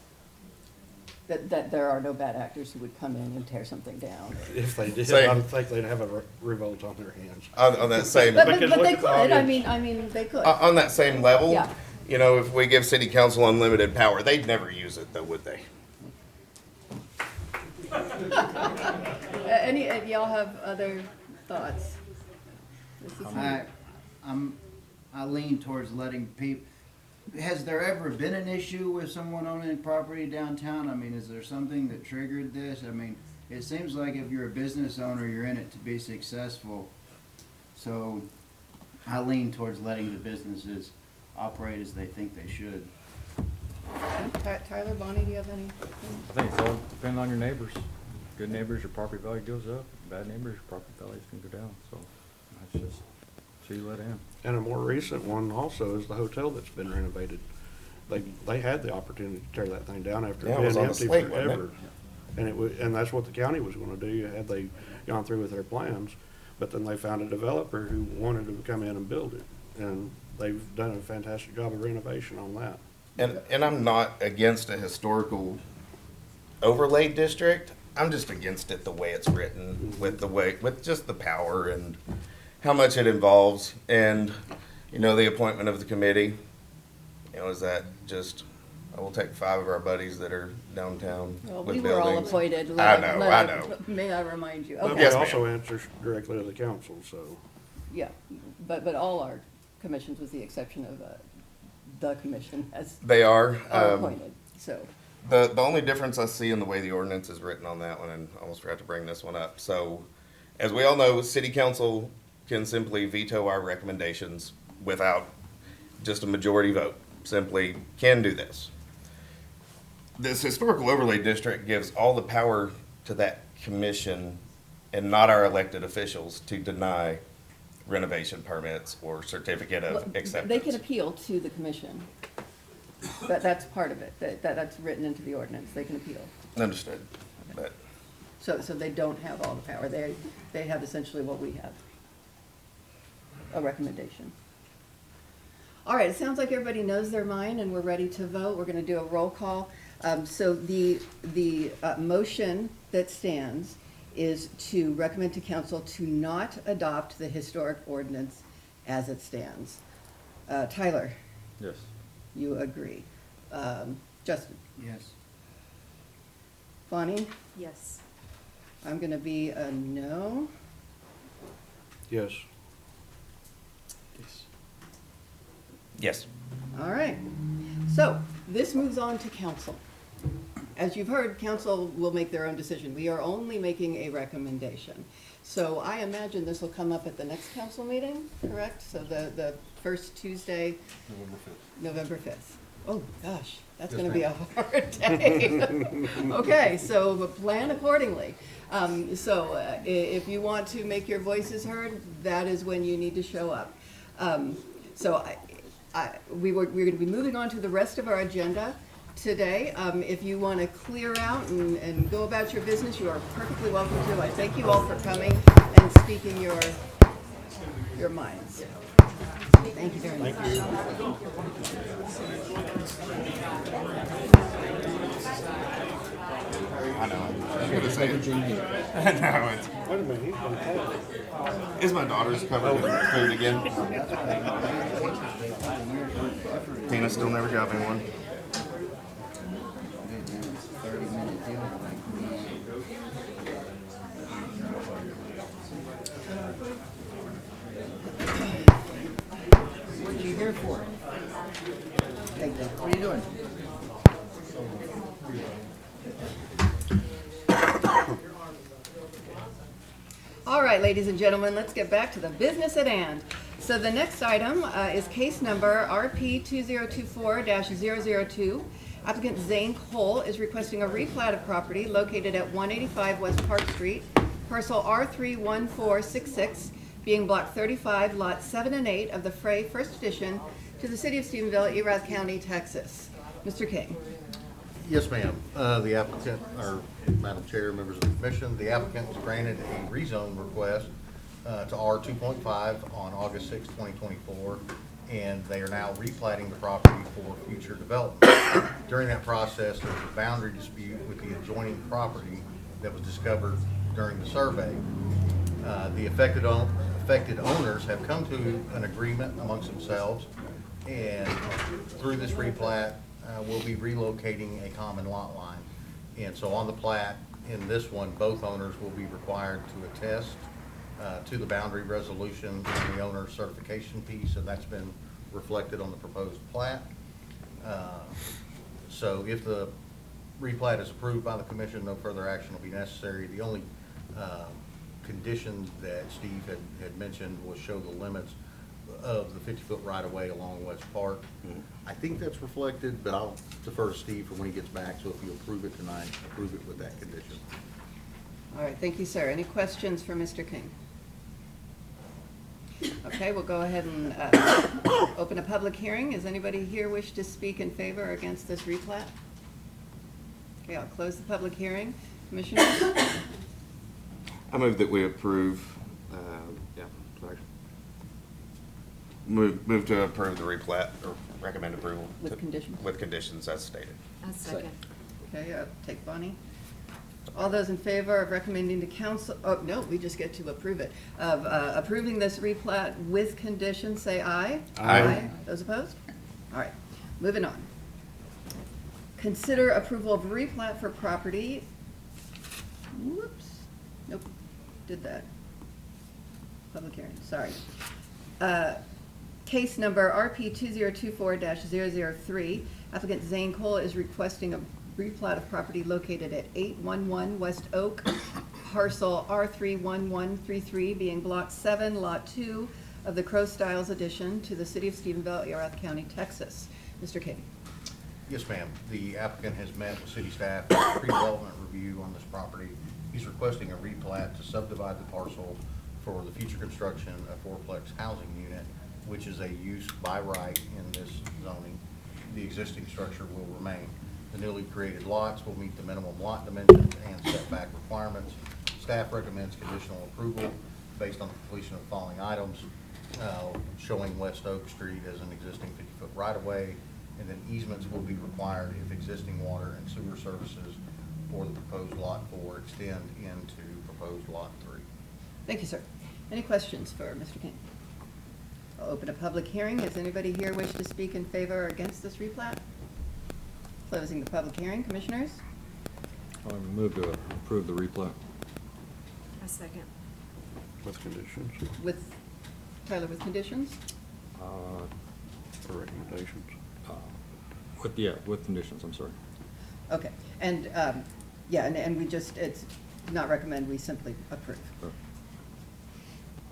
That there are no bad actors who would come in and tear something down? If they did, Same. I would think they'd have a revolt on their hands. On that same, But Because they look at the could, I audience. mean, they could. on that same level, Yeah. you know, if we give city council unlimited power, they'd never use it though, would they? Any, y'all have other thoughts? This is- I lean towards letting people, has there ever been an issue with someone owning property downtown? I mean, is there something that triggered this? I mean, it seems like if you're a business owner, you're in it to be successful. So I lean towards letting the businesses operate as they think they should. Tyler, Bonnie, do you have any? I think it's all depending on your neighbors. Good neighbors, your property value goes up. Bad neighbors, your property values can go down. So that's just, so you let in. And a more recent one also is the hotel that's been renovated. They had the opportunity to tear that thing down after Yeah, it it was been on the empty slate, wasn't it? forever. And it was, and that's what the county was gonna do, had they gone through with their plans. But then they found a developer who wanted to come in and build it. And they've done a fantastic job of renovation on that. And I'm not against a historical overlay district. I'm just against it the way it's written, with just the power and how much it involves, and, you know, the appointment of the committee. You know, is that just, I will take 5 of our buddies that are downtown Well, with we were all buildings. appointed. I know. May I remind you? But Okay. we Yes, ma'am. also answer directly to the council, so. Yeah, but all our commissions, with the exception of the commission, They are. are appointed, so. The only difference I see in the way the ordinance is written on that one, and I almost forgot to bring this one up. So, as we all know, city council can simply veto our recommendations without just a majority vote. Simply can do this. This historical overlay district gives all the power to that commission and not our elected officials to deny renovation permits or certificate of acceptance. They can appeal to the commission. That's part of it, that's written into the ordinance, they can appeal. Understood, but So they don't have all the power, they have essentially what we have, a recommendation. All right, it sounds like everybody knows their mind and we're ready to vote. We're gonna do a roll call. So the motion that stands is to recommend to council to not adopt the historic ordinance as it stands. Tyler, Yes. you agree. Justin, Yes. Bonnie, Yes. I'm gonna be a no. Yes. yes. All right, so this moves on to council. As you've heard, council will make their own decision. We are only making a recommendation. So I imagine this will come up at the next council meeting, correct? So the first Tuesday, November 5th. Oh, gosh, that's gonna be a hard day. Okay, so plan accordingly. If you want to make your voices heard, that is when you need to show up. We're gonna be moving on to the rest of our agenda today. If you want to clear out and go about your business, you are perfectly welcome to. I thank you all for coming and speaking your minds. Thank you very much. I know. I was gonna say it. No, it's. Wait a minute, he's been called. Is my daughter's covered in food again? Tina still never got me one. 30-minute deal. What are you here for? What are you doing? All right, ladies and gentlemen, let's get back to the business at hand. So the next item is case number RP 2024-002. Applicant Zane Cole is requesting a replat of property located at 185 West Park Street, parcel R31466, being block 35, lots 7 and 8 of the Frey First Edition, to the city of Stephenville, Erath County, Texas. Mr. King. Yes, ma'am. The applicant, or Madam Chair, members of the commission, the applicant was granted a rezone request to R 2.5 on August 6, 2024, and they are now replatting the property for future development. During that process, there was a boundary dispute with the adjoining property that was discovered during the survey. The affected owners have come to an agreement amongst themselves, and through this replat, we'll be relocating a common lot line. And so on the plat, in this one, both owners will be required to attest to the boundary resolution and the owner's certification piece, and that's been reflected on the proposed plat. So if the replat is approved by the commission, no further action will be necessary. The only condition that Steve had mentioned was show the limits of the 50-foot right-of-way along West Park. I think that's reflected, but I'll defer to Steve for when he gets back, so if you approve it tonight, approve it with that condition. All right, thank you, sir. Any questions for Mr. King? Okay, we'll go ahead and open a public hearing. Does anybody here wish to speak in favor or against this replat? Okay, I'll close the public hearing. Commissioners? I move that we approve, Move to approve the replat, or recommend approval. With conditions. With conditions as stated. A second. Okay, take Bonnie. All those in favor of recommending to council, oh, no, we just get to approve it, of approving this replat with conditions, say aye. Aye. Those opposed? All right, moving on. Consider approval of replat for property. Whoops, nope, did that. Public hearing, sorry. Case number RP 2024-003. Applicant Zane Cole is requesting a replat of property located at 811 West Oak, parcel R31133, being Block 7, Lot 2 of the Crow Styles addition to the City of Stephenville, Erath County, Texas. Mr. King. Yes, ma'am. The applicant has met with city staff for a pre-development review on this property. He's requesting a replat to subdivide the parcel for the future construction of fourplex housing unit, which is a use by right in this zoning. The existing structure will remain. The newly created lots will meet the minimum lot dimensions and setback requirements. Staff recommends conditional approval based on the completion of the following items, showing West Oak Street as an existing 50-foot right-of-way, and then easements will be required if existing water and sewer services for the proposed Lot 4 extend into proposed Lot 3. Thank you, sir. Any questions for Mr. King? I'll open a public hearing. Does anybody here wish to speak in favor or against this replat? Closing the public hearing. Commissioners? I move to approve the replat. A second. With conditions With, Tyler, with conditions? or recommendations. With conditions, I'm sorry. Okay. And, yeah, and we just, it's not recommend, we simply approve. Sure.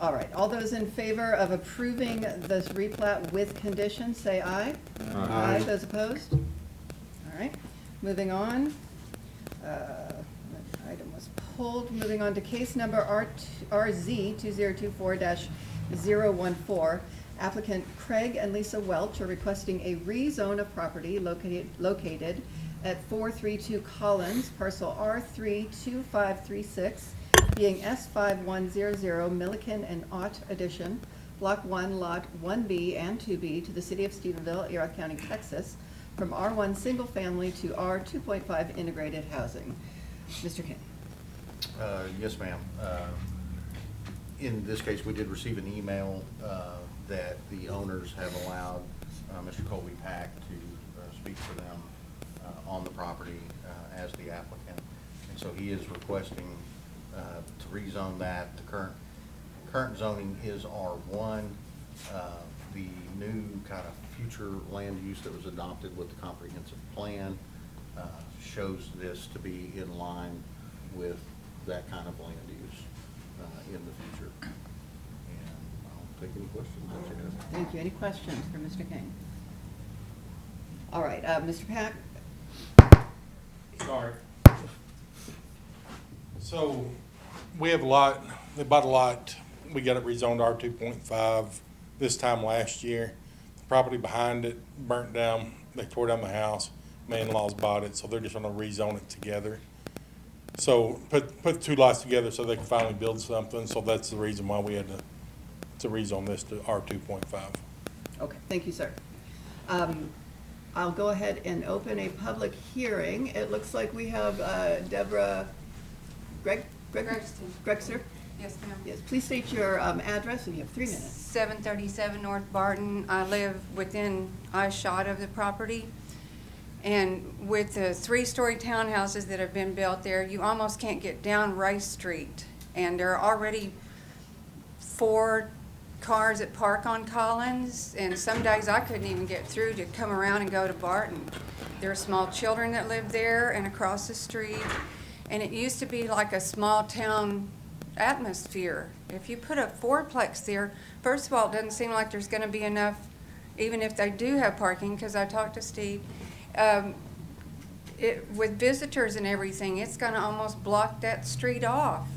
All right. All those in favor of approving this replat with conditions, say aye. Aye. Those opposed? All right. Moving on. That item was pulled. Moving on to case number RZ 2024-014. Applicant Craig and Lisa Welch are requesting a rezone of property located at 432 Collins, parcel R32536, being S5100 Milliken and Ott Addition, Block 1, Lot 1B and 2B, to the City of Stephenville, Erath County, Texas, from R1 Single Family to R2.5 Integrated Housing. Mr. King. Yes, ma'am. In this case, we did receive an email that the owners have allowed Mr. Colby Pack to speak for them on the property as the applicant. And so he is requesting to rezone that. The current zoning is R1. The new kind of future land use that was adopted with the comprehensive plan shows this to be in line with that kind of land use in the future. And I'll take any questions. Thank you. Any questions for Mr. King? All right, Mr. Pack? Sorry. So, we have a lot, they bought a lot, we got it rezoned R2.5 this time last year. The property behind it burnt down, they tore down the house, my in-laws bought it, so they're just gonna rezone it together. So, put two lots together so they can finally build something, so that's the reason why we had to rezone this to R2.5. Okay, thank you, sir. I'll go ahead and open a public hearing. It looks like we have Deborah Gregster. Yes, ma'am. Yes, please state your address, and you have 3 minutes. 737 North Barton. I live within eyeshot of the property. And with the 3-story townhouses that have been built there, you almost can't get down Rice Street. And there are already 4 cars that park on Collins, and some days I couldn't even get through to come around and go to Barton. There are small children that live there and across the street, and it used to be like a small town atmosphere. If you put a fourplex there, first of all, it doesn't seem like there's going to be enough, even if they do have parking, because I talked to Steve. With visitors and everything, it's going to almost block that street off.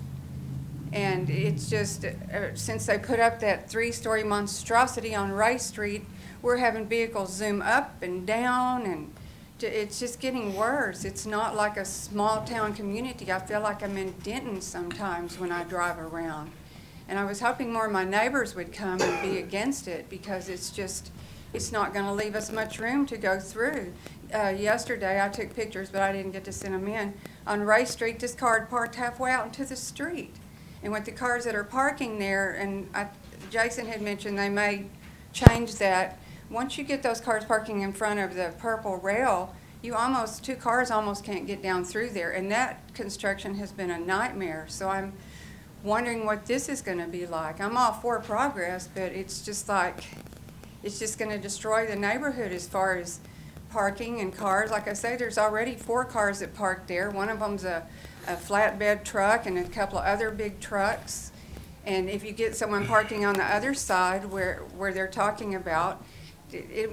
And it's just, since they put up that 3-story monstrosity on Rice Street, we're having vehicles zoom up and down, and it's just getting worse. It's not like a small town community. I feel like I'm in Denton sometimes when I drive around. And I was hoping more of my neighbors would come and be against it, because it's not going to leave us much room to go through. Yesterday I took pictures, but I didn't get to send them in. On Rice Street, this car had parked halfway out into the street. And with the cars that are parking there, and Jason had mentioned they may change that. Once you get those cars parking in front of the purple rail, 2 cars almost can't get down through there. And that construction has been a nightmare. So I'm wondering what this is going to be like. I'm all for progress, but it's just like, it's just going to destroy the neighborhood as far as parking and cars. Like I say, there's already 4 cars that park there. One of them's a flatbed truck and a couple of other big trucks. And if you get someone parking on the other side where they're talking about,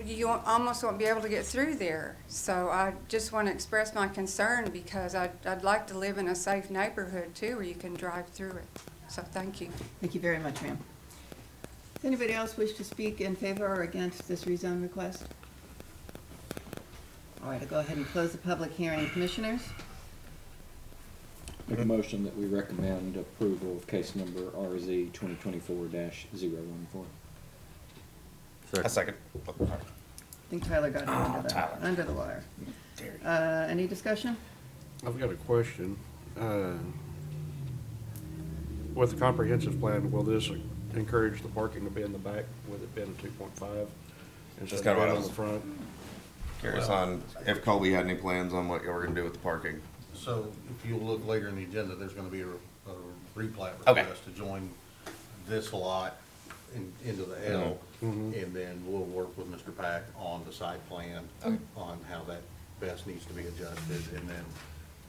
you almost won't be able to get through there. So I just want to express my concern because I'd like to live in a safe neighborhood too, where you can drive through it. So thank you. Thank you very much, ma'am. Does anybody else wish to speak in favor or against this rezone request? All right, I'll go ahead and close the public hearing. Commissioners? Make a motion that we recommend approval of case number RZ 2024-014. A second. I think Tyler got it under the wire. Any discussion? I've got a question. With the comprehensive plan, will this encourage the parking to be in the back with it being a 2.5 instead of kinda what I being on was- the front? Curious on if Colby had any plans on what you were gonna do with the parking. So if you look later in the agenda, there's gonna be a replat Okay. request to join this lot into the L. And then we'll work with Mr. Pack on the site plan, on how that best needs to be adjusted. And then,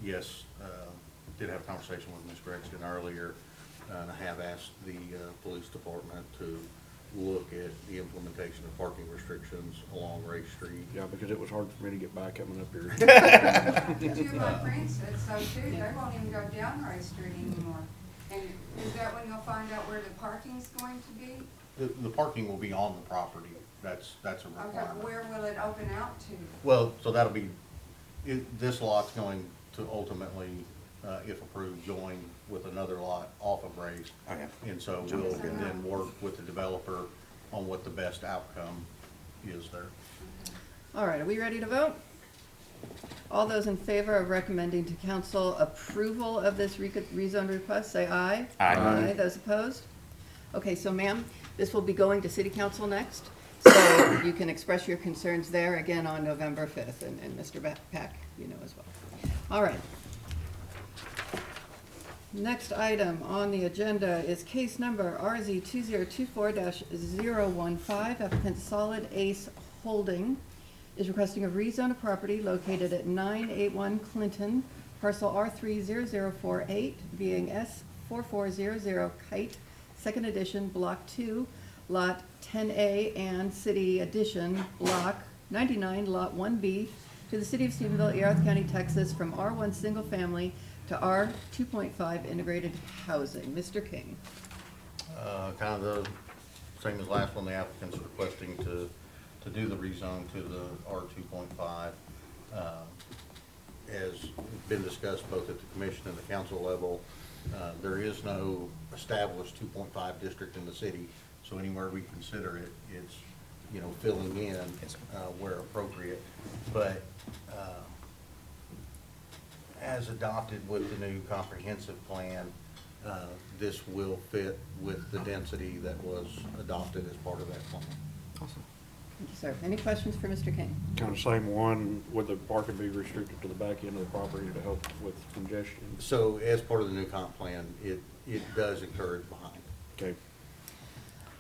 yes, did have a conversation with Ms. Gregston earlier, and I have asked the police department to look at the implementation of parking restrictions along Ray Street. Yeah, because it was hard for me to get by coming up here. 2 of my friends said so too. They won't even go down Ray Street anymore. And is that when you'll find out where the parking's going to be? The parking will be on the property. That's a Okay, requirement. where will it open out to? Well, so that'll be, this lot's going to ultimately, if approved, join with another lot off of Ray's. Okay. And so we'll then work with the developer on what the best outcome is there. All right, are we ready to vote? All those in favor of recommending to council approval of this rezone request, say aye. Aye. Those opposed? Okay, so ma'am, this will be going to city council next. So you can express your concerns there again on November 5th, and Mr. Pack, you know as well. All right. Next item on the agenda is case number RZ 2024-015. Applicant Solid Ace Holding is requesting a rezone of property located at 981 Clinton, parcel R30048, being S4400 Kite, second edition, block 2, lot 10A, and city addition, block 99, lot 1B, to the city of Stephenville, Erath County, Texas, from R1 single family to R 2.5 integrated housing. Mr. King. Kind of the same as last one, the applicant's requesting to do the rezone to the R 2.5. As been discussed both at the commission and the council level, there is no established 2.5 district in the city, so anywhere we consider it, it's, you know, filling in where appropriate. But as adopted with the new comprehensive plan, this will fit with the density that was adopted as part of that plan. Awesome. Thank you, sir. Any questions for Mr. King? Kind of same one, would the parking be restricted to the back end of the property to help with congestion? So as part of the new comp plan, it does encourage behind. Okay.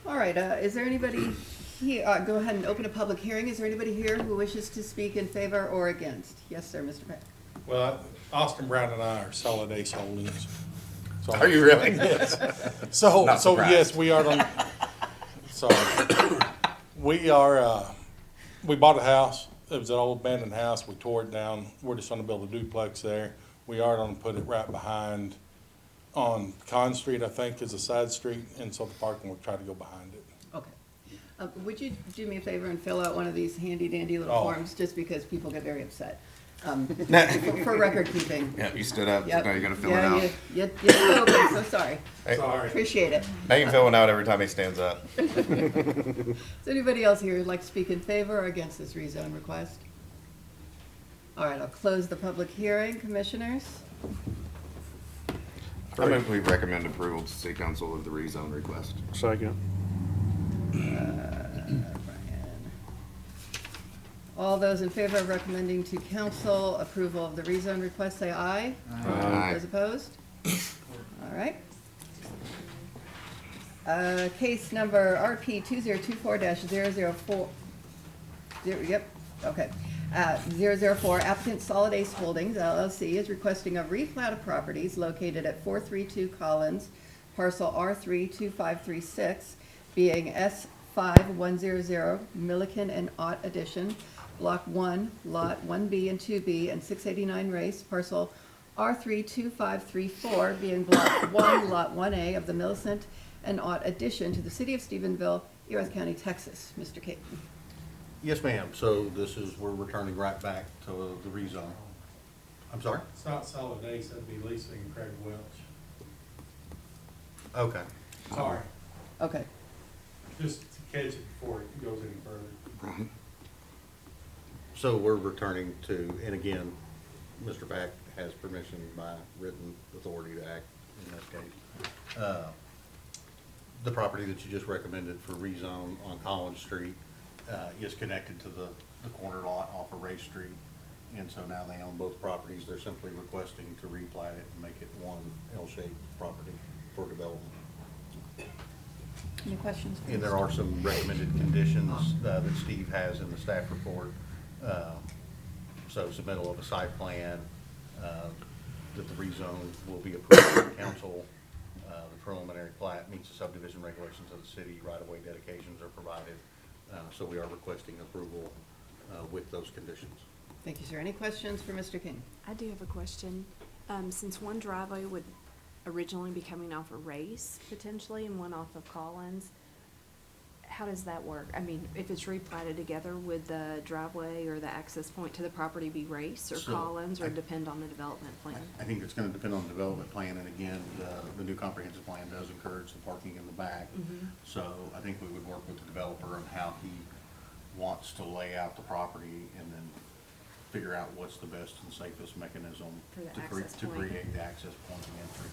All right, is there anybody here, go ahead and open a public hearing. Is there anybody here who wishes to speak in favor or against? Yes, sir, Mr. Peck. Well, Austin Brown and I are Solid Ace Holdings. So- Are you really? Yes. So, Not surprised. yes, we are on, so, we are, we bought a house. It was an old abandoned house. We tore it down. We're just gonna build a duplex there. We are gonna put it right behind, on Con Street, I think, is a side street, and so the parking will try to go behind it. Okay. Would you do me a favor and fill out one of these handy dandy little Oh. forms, just because people get very upset? For record keeping. Yeah, you stood up, Yep. now you gotta fill it out. Yeah, you spoke, I'm so sorry. Hey, Sorry. Appreciate it. Now you can fill one out every time he stands up. Is anybody else here who'd like to speak in favor or against this rezone request? All right, I'll close the public hearing. Commissioners? I move we recommend approval to city council of the rezone request. Second. Brian. All those in favor of recommending to council approval of the rezone request, say aye. Aye. Those opposed? All right. Case number RP 2024-004. Yep, okay. 004, applicant Solid Ace Holdings LLC is requesting a replat of properties located at 432 Collins, parcel R32536, being S5100 Milliken and Ott Addition, Block 1, Lot 1B and 2B, and 689 Race, parcel R32534, being Block 1, Lot 1A of the Millicent and Ott Addition to the city of Stephenville, Erath County, Texas. Mr. Caton. Yes, ma'am. So this is, we're returning right back to the rezone. I'm sorry? It's not Solid Ace, that'd be Lisa and Craig Welch. Okay. Sorry, Okay. just to catch it before it goes any further. Right. So we're returning to, and again, Mr. Back has permission by written authority to act in this case. The property that you just recommended for rezone on Collins Street is connected to the corner lot off of Ray Street. And so now they own both properties. They're simply requesting to replat it and make it one L-shaped property for development. Any questions? And there are some recommended conditions that Steve has in the staff report. So submittal of a site plan, that the rezone will be approved by council. The preliminary plat meets the subdivision regulations of the city. Right-of-way dedications are provided. So we are requesting approval with those conditions. Thank you, sir. Any questions for Mr. King? I do have a question. Since one driveway would originally be coming off of Race potentially and one off of Collins, how does that work? I mean, if it's replatted together, would the driveway or the access point to the property be Race or So, Collins, or depend on the development plan? I think it's gonna depend on the development plan, and again, the new comprehensive plan does encourage the parking in the back. So I think we would work with the developer on how he wants to lay out the property, and then figure out what's the best and safest mechanism For the to access point. create the access point and entry.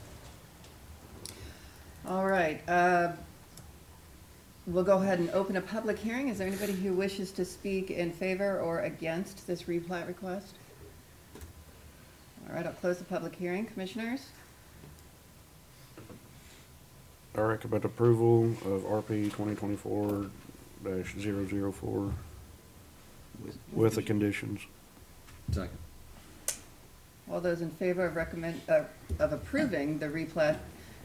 All right, we'll go ahead and open a public hearing. Is there anybody who wishes to speak in favor or against this replat request? All right, I'll close the public hearing. Commissioners? I recommend approval of RP 2024-004 with the conditions. Second. All those in favor of approving the replat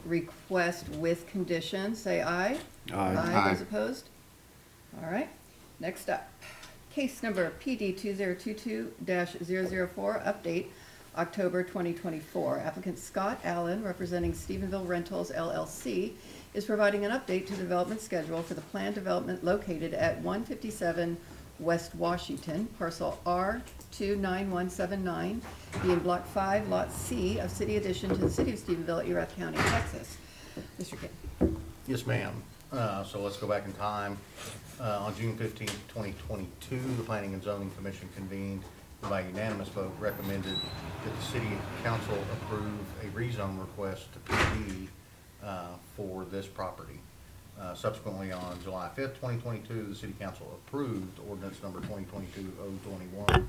request with conditions, say aye. Aye. Aye. Those opposed? All right. Next up, case number PD 2022-004, update, October 2024. Applicant Scott Allen, representing Stephenville Rentals LLC, is providing an update to the development schedule for the planned development located at 157 West Washington, parcel R29179, being Block 5, Lot C of City Addition to the City of Stephenville, Erath County, Texas. Mr. King. Yes, ma'am. So let's go back in time. On June 15th, 2022, the Planning and Zoning Commission convened, by unanimous vote, recommended that the city council approve a rezone request to PD for this property. Subsequently, on July 5th, 2022, the city council approved ordinance number 2022-021,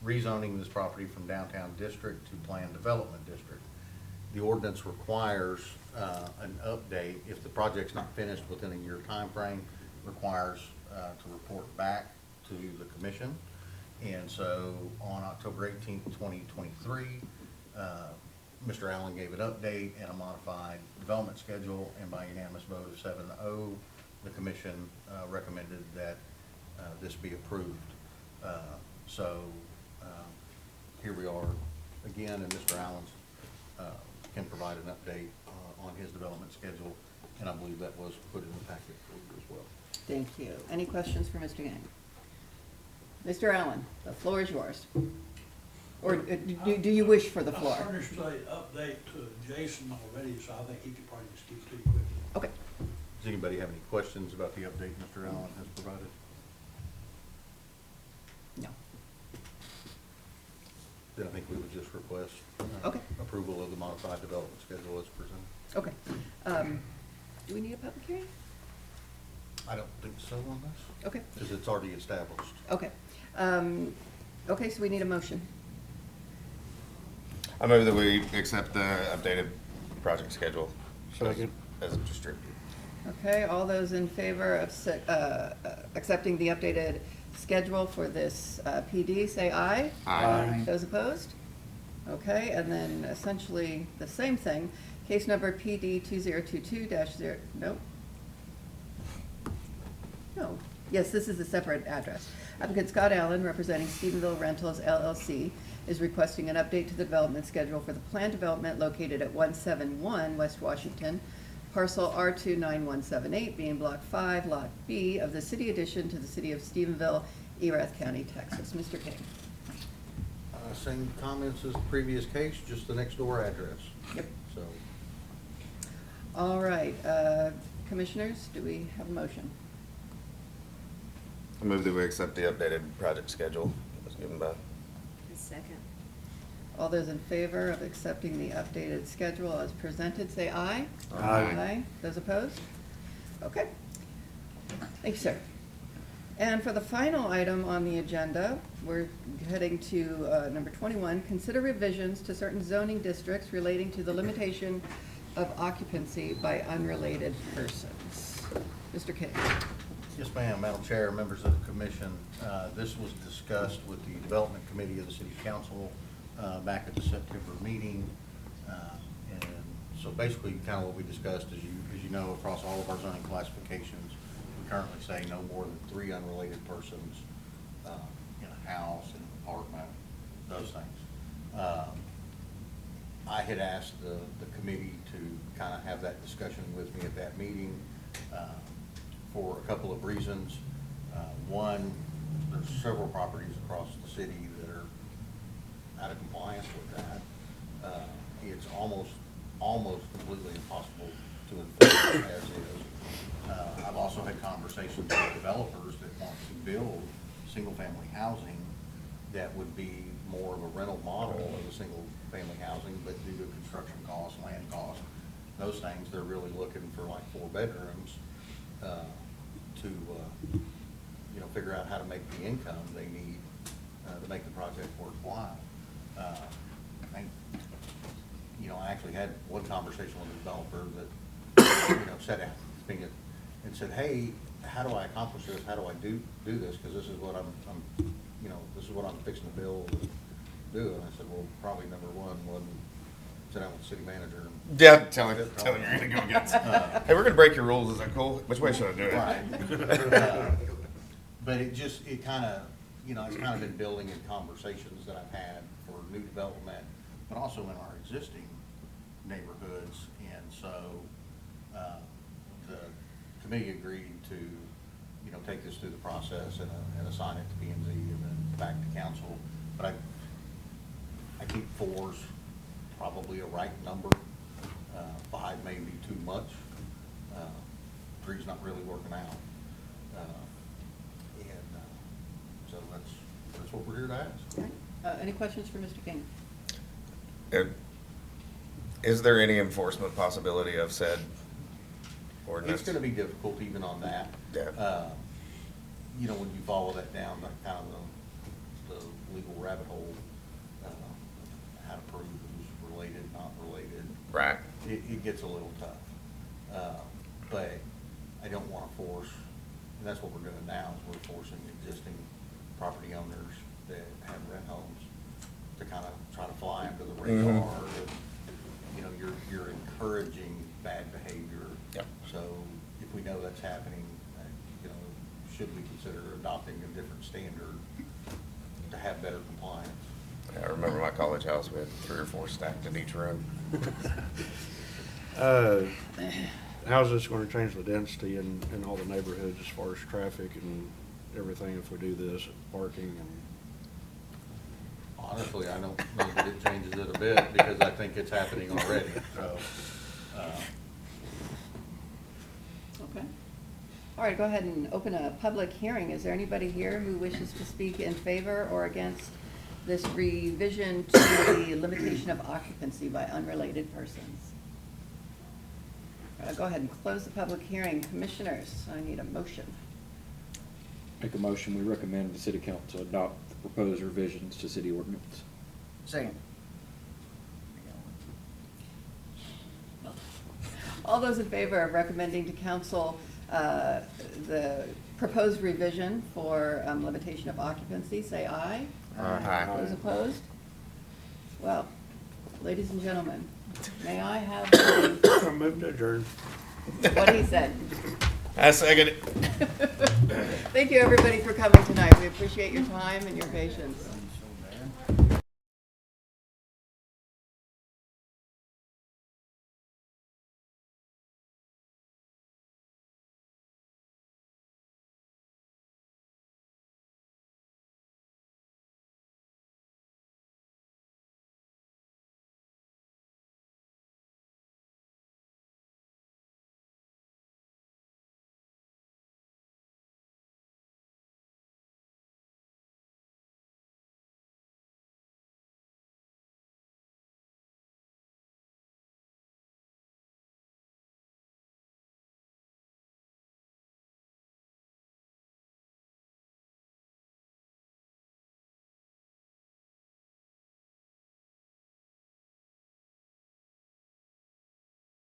rezoning this property from downtown district to planned development district. The ordinance requires an update if the project's not finished within a year time frame, requires to report back to the commission. And so on October 18th, 2023, Mr. Allen gave an update and a modified development schedule, and by unanimous vote of 7-0, the commission recommended that this be approved. Here we are again, and Mr. Allen's can provide an update on his development schedule, and I believe that was put in the packet for you as well. Thank you. Any questions for Mr. Gang? Mr. Allen, the floor is yours. Or do you wish for the floor? I furnished an update to Jason already, so I think he could probably just keep to you quickly. Okay. Does anybody have any questions about the update Mr. Allen has provided? No. Then I think we would just request Okay. approval of the modified development schedule as presented. Okay. Do we need a public hearing? I don't think so on this. Okay. Because it's already established. Okay. Okay, so we need a motion. I move that we accept the updated project schedule. Second. As distributed. Okay, all those in favor of accepting the updated schedule for this PD, say aye. Aye. Those opposed? Okay, and then essentially the same thing. Case number PD 2022-0, nope. No, yes, this is a separate address. Applicant Scott Allen, representing Stephenville Rentals LLC, is requesting an update to the development schedule for the planned development located at 171 West Washington, parcel R29178, being Block 5, Lot B of the city addition to the city of Stephenville, Erath County, Texas. Mr. King. Same comments as the previous case, just the next door address. Yep. So, All right, commissioners, do we have a motion? I move that we accept the updated project schedule that was given by. Second. All those in favor of accepting the updated schedule as presented, say aye. Aye. Those opposed? Okay. Thank you, sir. And for the final item on the agenda, we're heading to number 21, consider revisions to certain zoning districts relating to the limitation of occupancy by unrelated persons. Mr. King. yes, ma'am, Madam Chair, members of the commission, this was discussed with the Development Committee of the City Council back at the September meeting. And so basically, kind of what we discussed, as you know, across all of our zoning classifications, we currently say no more than 3 unrelated persons in a house, in an apartment, those things. I had asked the committee to kind of have that discussion with me at that meeting for a couple of reasons. One, there's several properties across the city that are out of compliance with that. It's almost completely impossible to enforce it as is. I've also had conversations with developers that want to build single-family housing that would be more of a rental model of a single-family housing, but due to construction costs, land costs, those things, they're really looking for like 4 bedrooms to figure out how to make the income they need to make the project worthwhile. I actually had one conversation with a developer that sat down with me and said, "Hey, how do I accomplish this? How do I do this? Because this is what this is what I'm fixing to build and do." And I said, "Well, probably number one would sit down with the city manager." Yeah, tell him you're gonna go get. Hey, we're gonna break your rules. Is that cool? Which way should I do it? Right. But it kind of, it's kind of been building in conversations that I've had for new development, but also in our existing neighborhoods. And so the committee agreed to, take this through the process and assign it to P and Z and then back to council. But I think 4's probably a right number. 5 may be too much. 3's not really working out. So that's what we're here to ask. Okay. Any questions for Mr. King? Is there any enforcement possibility of said ordinance? It's gonna be difficult even on that. Yeah. When you follow that down, that kind of the legal rabbit hole, how to prove who's related, not related. Right. It gets a little tough. But I don't wanna force, and that's what we're doing now, is we're forcing existing property owners that have rent homes to kind of try to fly under the radar. You're encouraging bad behavior. Yep. So if we know that's happening, should we consider adopting a different standard to have better compliance? I remember my college house, we had 3 or 4 stacked in each room. How's this gonna change the density in all the neighborhoods as far as traffic and everything if we do this, parking and? Honestly, I don't know that it changes it a bit because I think it's happening already, so. Okay. All right, go ahead and open a public hearing. Is there anybody here who wishes to speak in favor or against this revision to the limitation of occupancy by unrelated persons? Go ahead and close the public hearing. Commissioners, I need a motion. Make a motion, we recommend the city council adopt the proposed revisions to city ordinance. Second. All those in favor of recommending to council the proposed revision for limitation of occupancy, say aye. Aye. Those opposed? Well, ladies and gentlemen, may I have a- I move to adjourn. what he said? I second it. Thank you, everybody, for coming tonight. We appreciate your time and your patience.